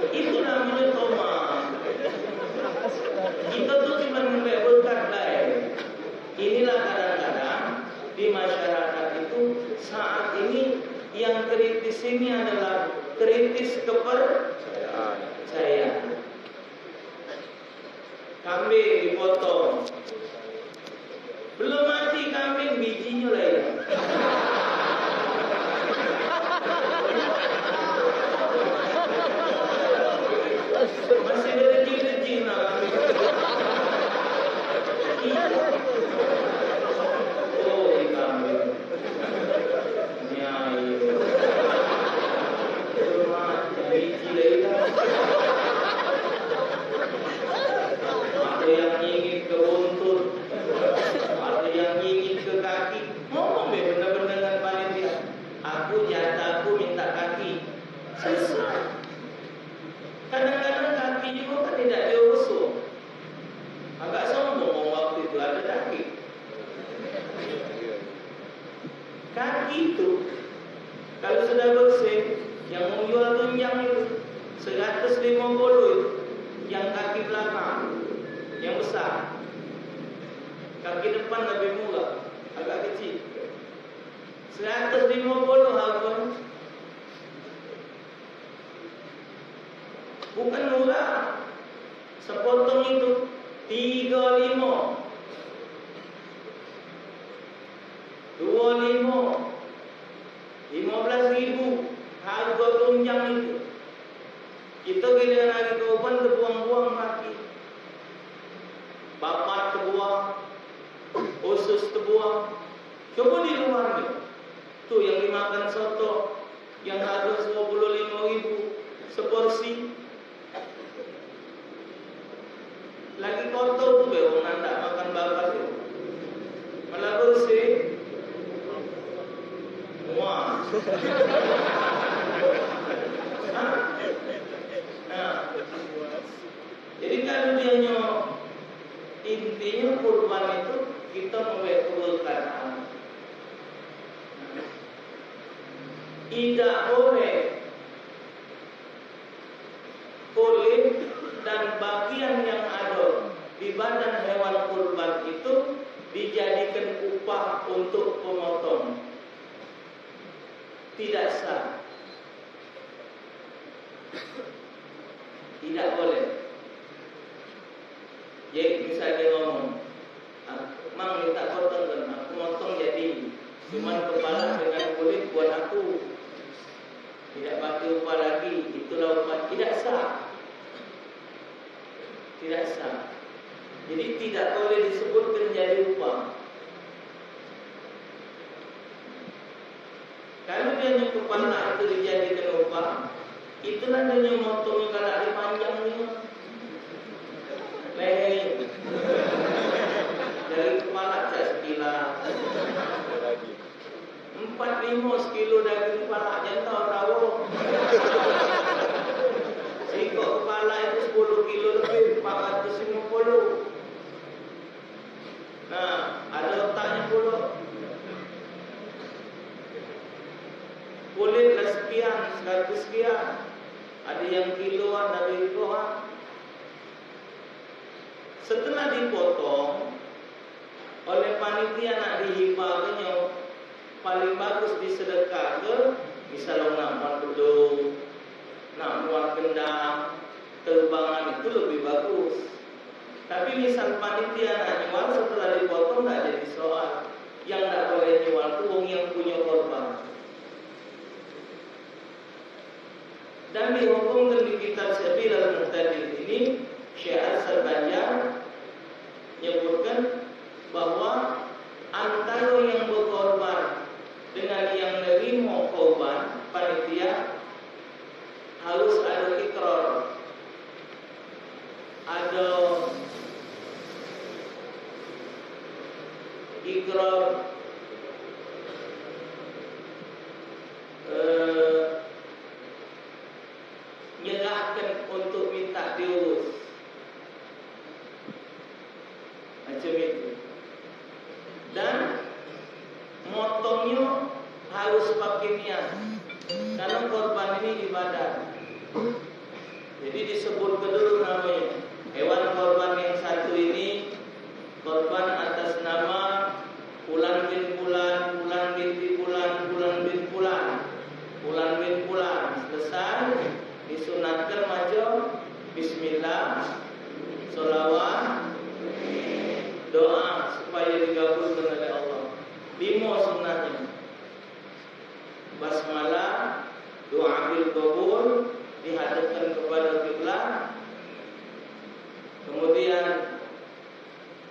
Itu namanya tomak. Kita tuh cuma memberi berkat lain. Inilah kadang-kadang di masyarakat itu saat ini yang kritis ini adalah kritis kepercayaan. Kambing dipotong, belum mati kambing, bijinya lain. Masih berji-berji nak. Oh, kambing. Nyai. Biji lagi. Ada yang ingin ke buntut, ada yang ingin ke kaki. Ngomong benar-benar dengan panitia. Aku jatah, aku minta kaki. Selesai. Kadang-kadang kaki juga kan tidak diusung. Agak sombong waktu itu ada kaki. Kaki itu kalau sudah bersih, yang menjual tunjang itu 150 itu, yang kaki belakang, yang besar. Kaki depan lebih murah, agak kecil. 150 harganya. Bukan murah. Sepotong itu 35, 25, 15.000 harga tunjang itu. Kita giliran lagi korban terbuang-buang mati. Bapak terbuang, usus terbuang. Coba di luar ni, tu yang dimakan soto yang harga 25.000 seporsi. Lagi kotor tuh be, orang ndak makan babat tu. Malah bersih. Wah. Nah. Jadi kalau dia intinya kurban itu kita membawa keberkahan. Tidak boleh kulit dan bagian yang ada di badan hewan kurban itu dijadikan upah untuk pemotong. Tidak sah. Tidak boleh. Jadi misalnya ngomong, Mang minta potong kan, aku motong jadi cuman kepala dengan kulit buat aku. Tidak pakai upah lagi, itulah upah. Tidak sah. Tidak sah. Jadi tidak boleh disebutkan jadi upah. Kalau dia kepala itu dijadikan upah, itulah dia motongnya kalau ada panjangnya. Leher dari kepala cak sekilas 4-5 kilo daging kepala jangan tahu sikok kepala itu 10 kilo lebih 450. Nah ada otaknya pula, kulit sekian 100 sekian, ada yang kiloan, ada yang kiloan. Setelah dipotong oleh panitia nak dihibahnya, paling bagus disedekah ke, misalnya nak muat beduk, nak muat kendang, terbangan itu lebih bagus. Tapi misal panitia nak nyual setelah dipotong tak jadi soal. Yang tak boleh nyual itu wong yang punya korban. Dan dihukumkan di kitab Sabilul Muhtadin ini, Syekh Al-Sarbanjar menyebutkan bahwa antara yang berkorban dengan yang menerima korban panitia harus ada ikrar, ada ikrar menyerahkan untuk minta diurus. Macam itu. Dan motongnya harus pakai niat, karena korban ini ibadah. Jadi disebut dulu namanya. Hewan korban yang satu ini korban atas nama Fulan bin Fulan, Fulan binti Fulan, Fulan bin Fulan, Fulan bin Fulan. Selesai disunatkan macam Bismillah, sholawat, doa supaya digabungkan oleh Allah. 5 sunnahnya. Basmalah, doa bil qabul, dihadapkan kepada kiblat. Kemudian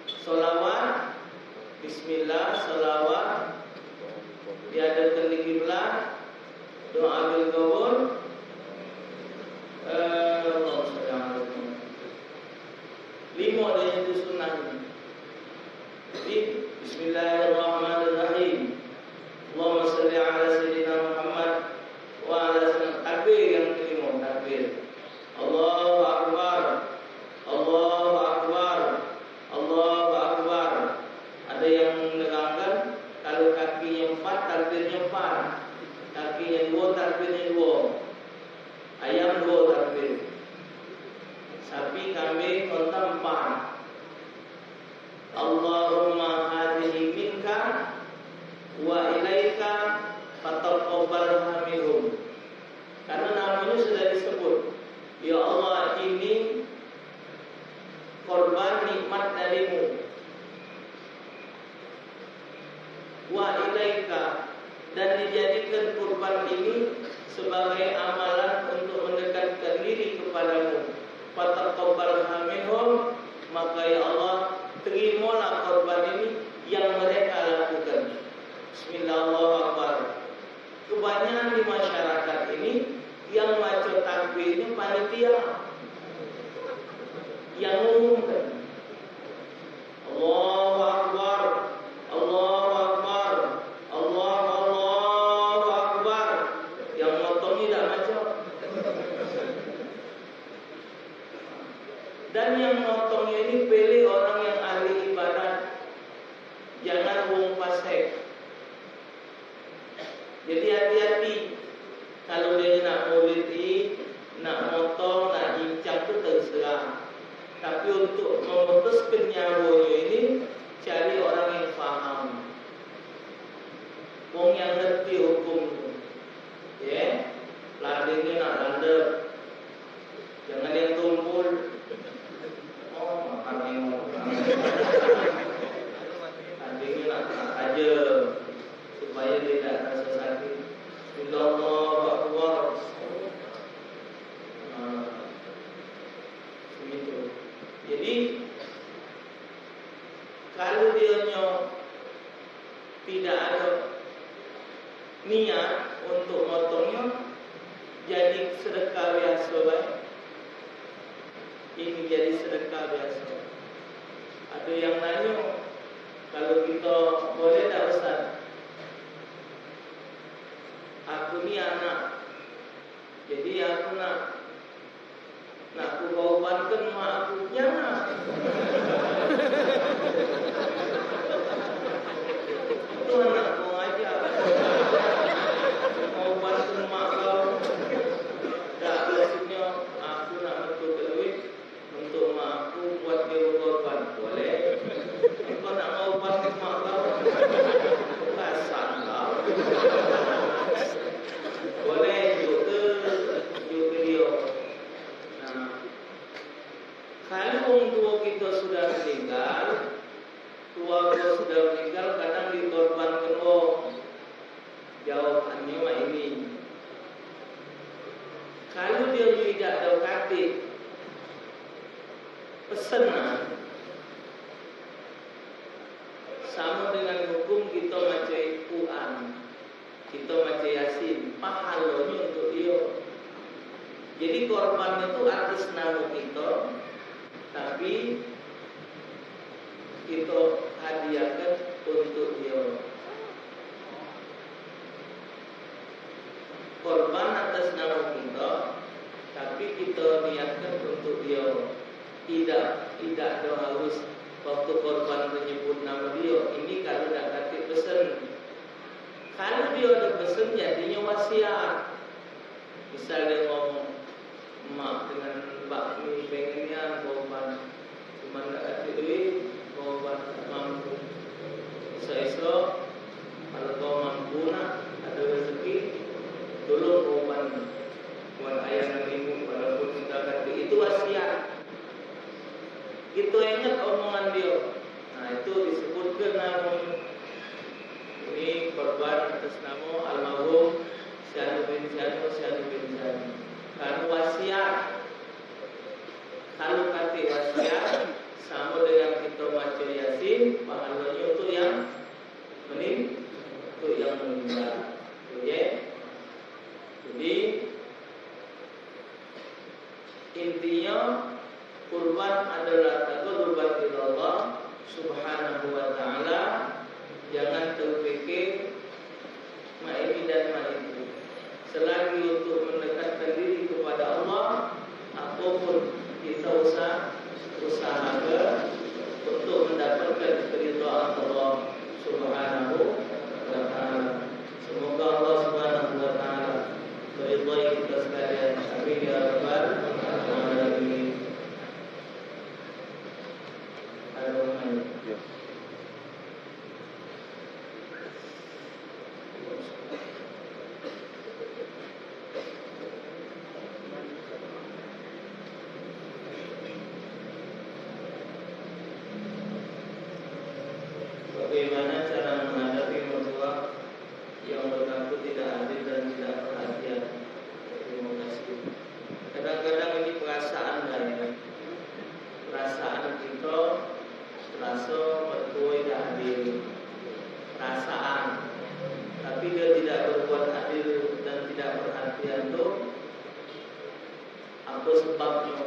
sholawat, Bismillah, sholawat, dihadapkan di kiblat, doa bil qabul. Lima dia itu sunnahnya. Jadi Bismillahirrahmanirrahim. Allahumma salli ala sayyidina Muhammad wa ala sallam. Takbir yang kelima, takbir. Allahu Akbar, Allahu Akbar, Allahu Akbar. Ada yang menerangkan kalau kakinya 4, takbirnya 4. Kakinya 2, takbirnya 2. Ayam 2 takbir. Sapi, kambing, unta 4. Allahumma hadhihi minka wa ilaika fataqabbalha minhum. Karena namanya sudah disebut. Ya Allah, ini korban nikmat darimu. Wa ilaika, dan dijadikan kurban ini sebagai amalan untuk mendekatkan diri kepadamu. Fataqabbalha minhum, maka ya Allah, terimalah korban ini yang mereka lakukan. Bismillahirrahmanirrahim. Kebanyakan di masyarakat ini yang baca takbir yang mengumumkan. Allahu Akbar, Allahu Akbar, Allahu Akbar. Yang motong tidak macam. Dan yang motongnya ini pilih orang yang ahli ibadat, jangan wong fasik. Jadi hati-hati kalau dia nak maulid, nak motong, nak bincang itu terserah. Tapi untuk memutuskan nyawanya ini, cari orang yang faham, wong yang ngerti hukum itu. Ya, larinya nak landep, jangan yang tumpul. Oh, makan yang larinya nak aja supaya dia tidak rasa sakit. Allahu Akbar. Begitu. Jadi kalau dia tidak ada niat untuk motongnya, jadi sedekah biasa baik. Ini jadi sedekah biasa. Ada yang nanya, kalau kita boleh tak Ustaz? Aku ni anak, jadi aku nak aku korbankan mak aku. Jangan. Itu anak kau aja. Korbankan mak kau. Tak maksudnya aku nak betul duit untuk mak aku buat dia berkorban. Boleh. Kau nak korbankan mak kau, kasar kau. Boleh juga dia. Nah, kalau orang tua kita sudah meninggal, keluarga sudah meninggal, kadang dikorbankan orang. Jawabannya mah ini. Kalau dia tidak ada katib pesanan, sama dengan hukum kita baca Quran, kita baca Yasin, pahalanya untuk dia. Jadi korban itu atas nama kita, tapi kita hadiahkan untuk dia. Korban atas nama kita, tapi kita niatkan untuk dia. Tidak ada harus waktu korban menyebut nama dia. Ini kalau tidak katib pesan. Kalau dia ada pesan, jadinya wasiat. Misal dia ngomong, mak dengan bakmi pengennya korban, cuma tak ada duit, korban tak mampu. Esok kalau kau mampu nak ada rezeki, tolong korban buat ayam dan ibu walaupun kita kata itu wasiat. Kita ingat omongan dia. Nah itu disebutkan namanya. Ini korban atas nama almarhum Syahdu bin Syahdu. Kalau wasiat, kalau kata wasiat sama dengan kita baca Yasin, pahalanya untuk yang meninggal. Okay? Jadi intinya kurban adalah taqarruban ila Allah Subhanahu wa taala. Jangan terfikir mak ini dan mak itu. Selagi untuk mendekatkan diri kepada Allah, apapun kita usahakan untuk mendapatkan keridhaan Allah Subhanahu wa taala. Semoga Allah Subhanahu wa taala meridai kita sekalian. Amin ya rabbal alamin. Bagaimana cara menghadapi mertua yang mengaku tidak adil dan tidak perhatian? Terima kasih. Kadang-kadang ini perasaan dari perasaan kita terasa mertua tidak adil, perasaan. Tapi dia tidak berbuat adil dan tidak perhatian itu apa sebabnya?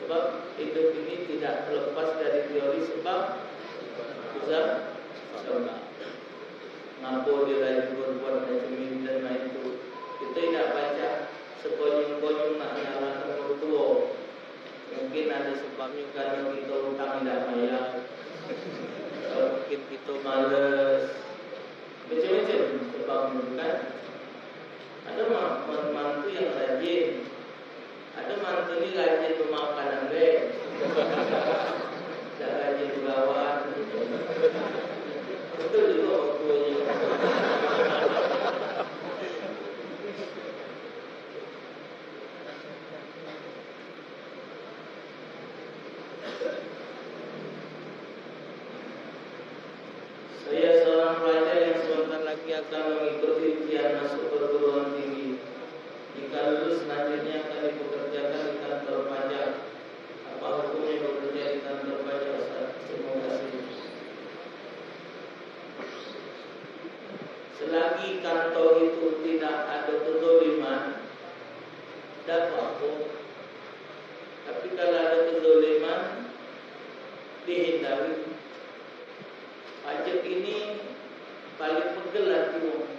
Sebab hidup ini tidak terlepas dari teori sebab sebab. Ngapo dia lagi berbuat macam ini dan itu. Kita tidak baca sekonyong-konyong nak nyalakan mertua. Mungkin ada sebabnya karena kita utang tidak bayar. Mungkin kita malas. Macam-macam sebabnya kan. Ada mantu yang rajin. Ada mantu ni rajin memakan angin. Tak rajin berlawan. Betul juga orang tuanya. Saya seorang pelajar yang sebentar lagi akan mengikuti ujian masuk perguruan tinggi. Jika lulus selanjutnya akan dipekerjakan di kantor pajak. Apa hukumnya bekerja di kantor pajak, Ustaz? Terima kasih. Selagi kantor itu tidak ada kezaliman, tidak apa-apa. Tapi kalau ada kezaliman, dihindari. Pajak ini paling pegel hati orang.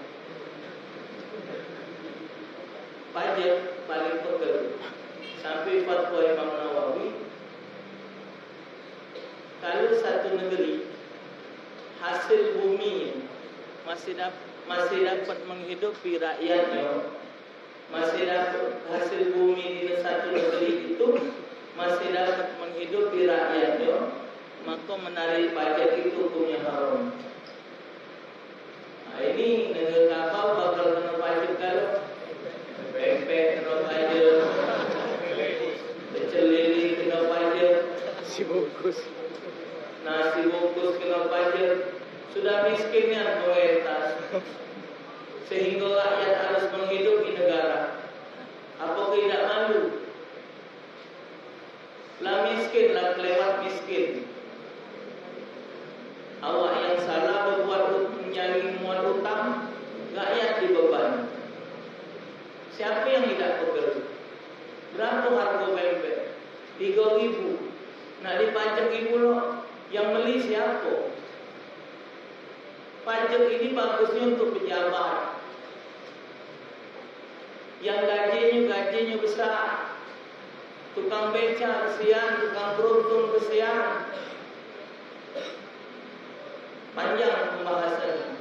Pajak paling pegel. Sampai fatwa Imam Nawawi, kalau satu negeri hasil bumi masih dapat menghidupi rakyatnya, masih dapat hasil bumi di satu negeri itu masih dapat menghidupi rakyatnya, maka menarik pajak itu hukumnya haram. Nah, ini negara kapal bakal kena pajak kalau pempek kena pajak, pecel lele kena pajak, nasi bungkus kena pajak. Sudah miskinnya pemerintah, sehingga rakyat harus menghidupi negara. Apakah tidak malu? Lah miskin, lah kelewat miskin. Awak yang salah berbuat mencari muat hutang, rakyat dibebani. Siapa yang tidak bekerja? Berapa harga pempek? 3.000. Nak dipajak ibu loh. Yang beli siapa? Pajak ini bagusnya untuk pejabat yang gajinya besar. Tukang beca kesian, tukang beruntung kesian. Panjang pembahasannya.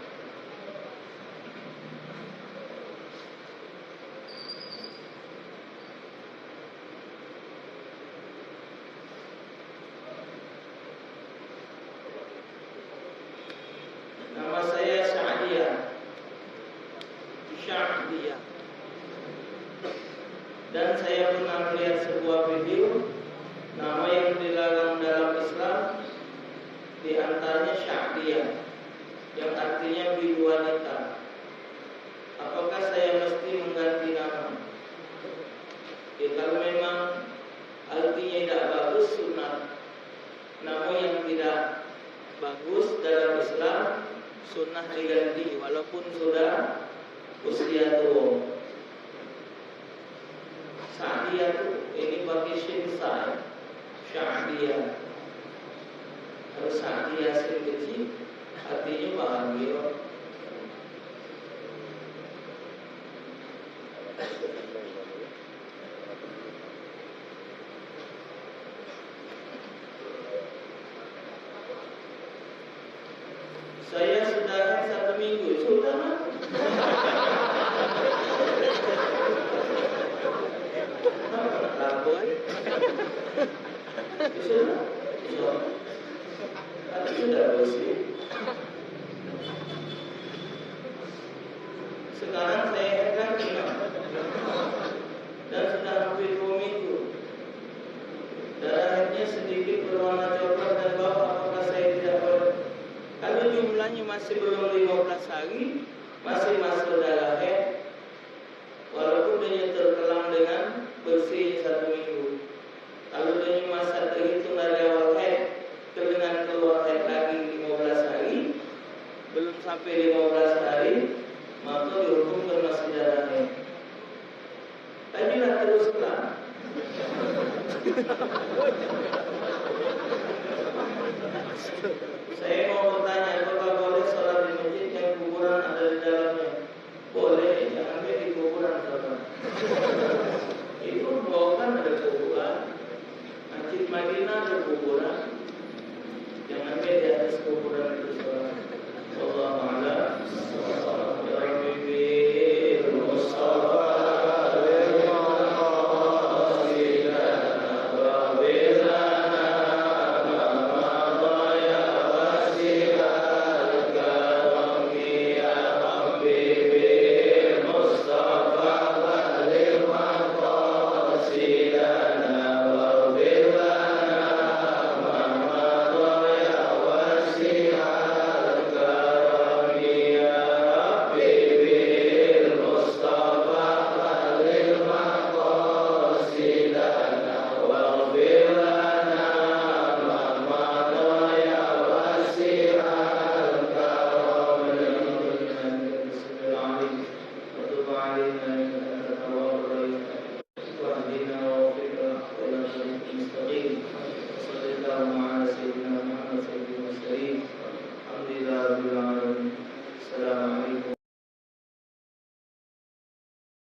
Nama saya Sya'diyah. Dan saya pernah melihat sebuah video nama yang dilarang dalam Islam, di antaranya Sya'diyah, yang artinya bidu wanita. Apakah saya mesti mengganti nama? Ya, kalau memang artinya tidak bagus, sunat. Nama yang tidak bagus dalam Islam, sunnah diganti walaupun sudah usia tua. Sya'diyah itu ini pakai shin sa, Sya'diyah. Kalau Sya'diyah shin kecil artinya bahagia. Saya sudah 1 minggu sudah lah. Lapor. Sudah. Sudah bersih. Sekarang saya akan ingat. Dan sudah hampir 2 minggu. Darahnya sedikit berwarna coklat dan bau. Apakah saya tidak boleh? Kalau jumlahnya masih belum 15 hari, masih masuk darah haid, walaupun dia terkelam dengan bersih 1 minggu. Kalau dia masa terhitung dari awal haid dengan keluar haid lagi 15 hari, belum sampai 15 hari, maka dihukumkan masih darah haid. Tajulah teruslah. Saya mau bertanya, apakah boleh sholat di masjid yang kuburan ada di dalamnya? Boleh, jangan di kuburan sholat. Itu bukan ada kuburan. Masjid Madinah ada kuburan. Jangan di atas kuburan itu sholat. Wallahu a'lam.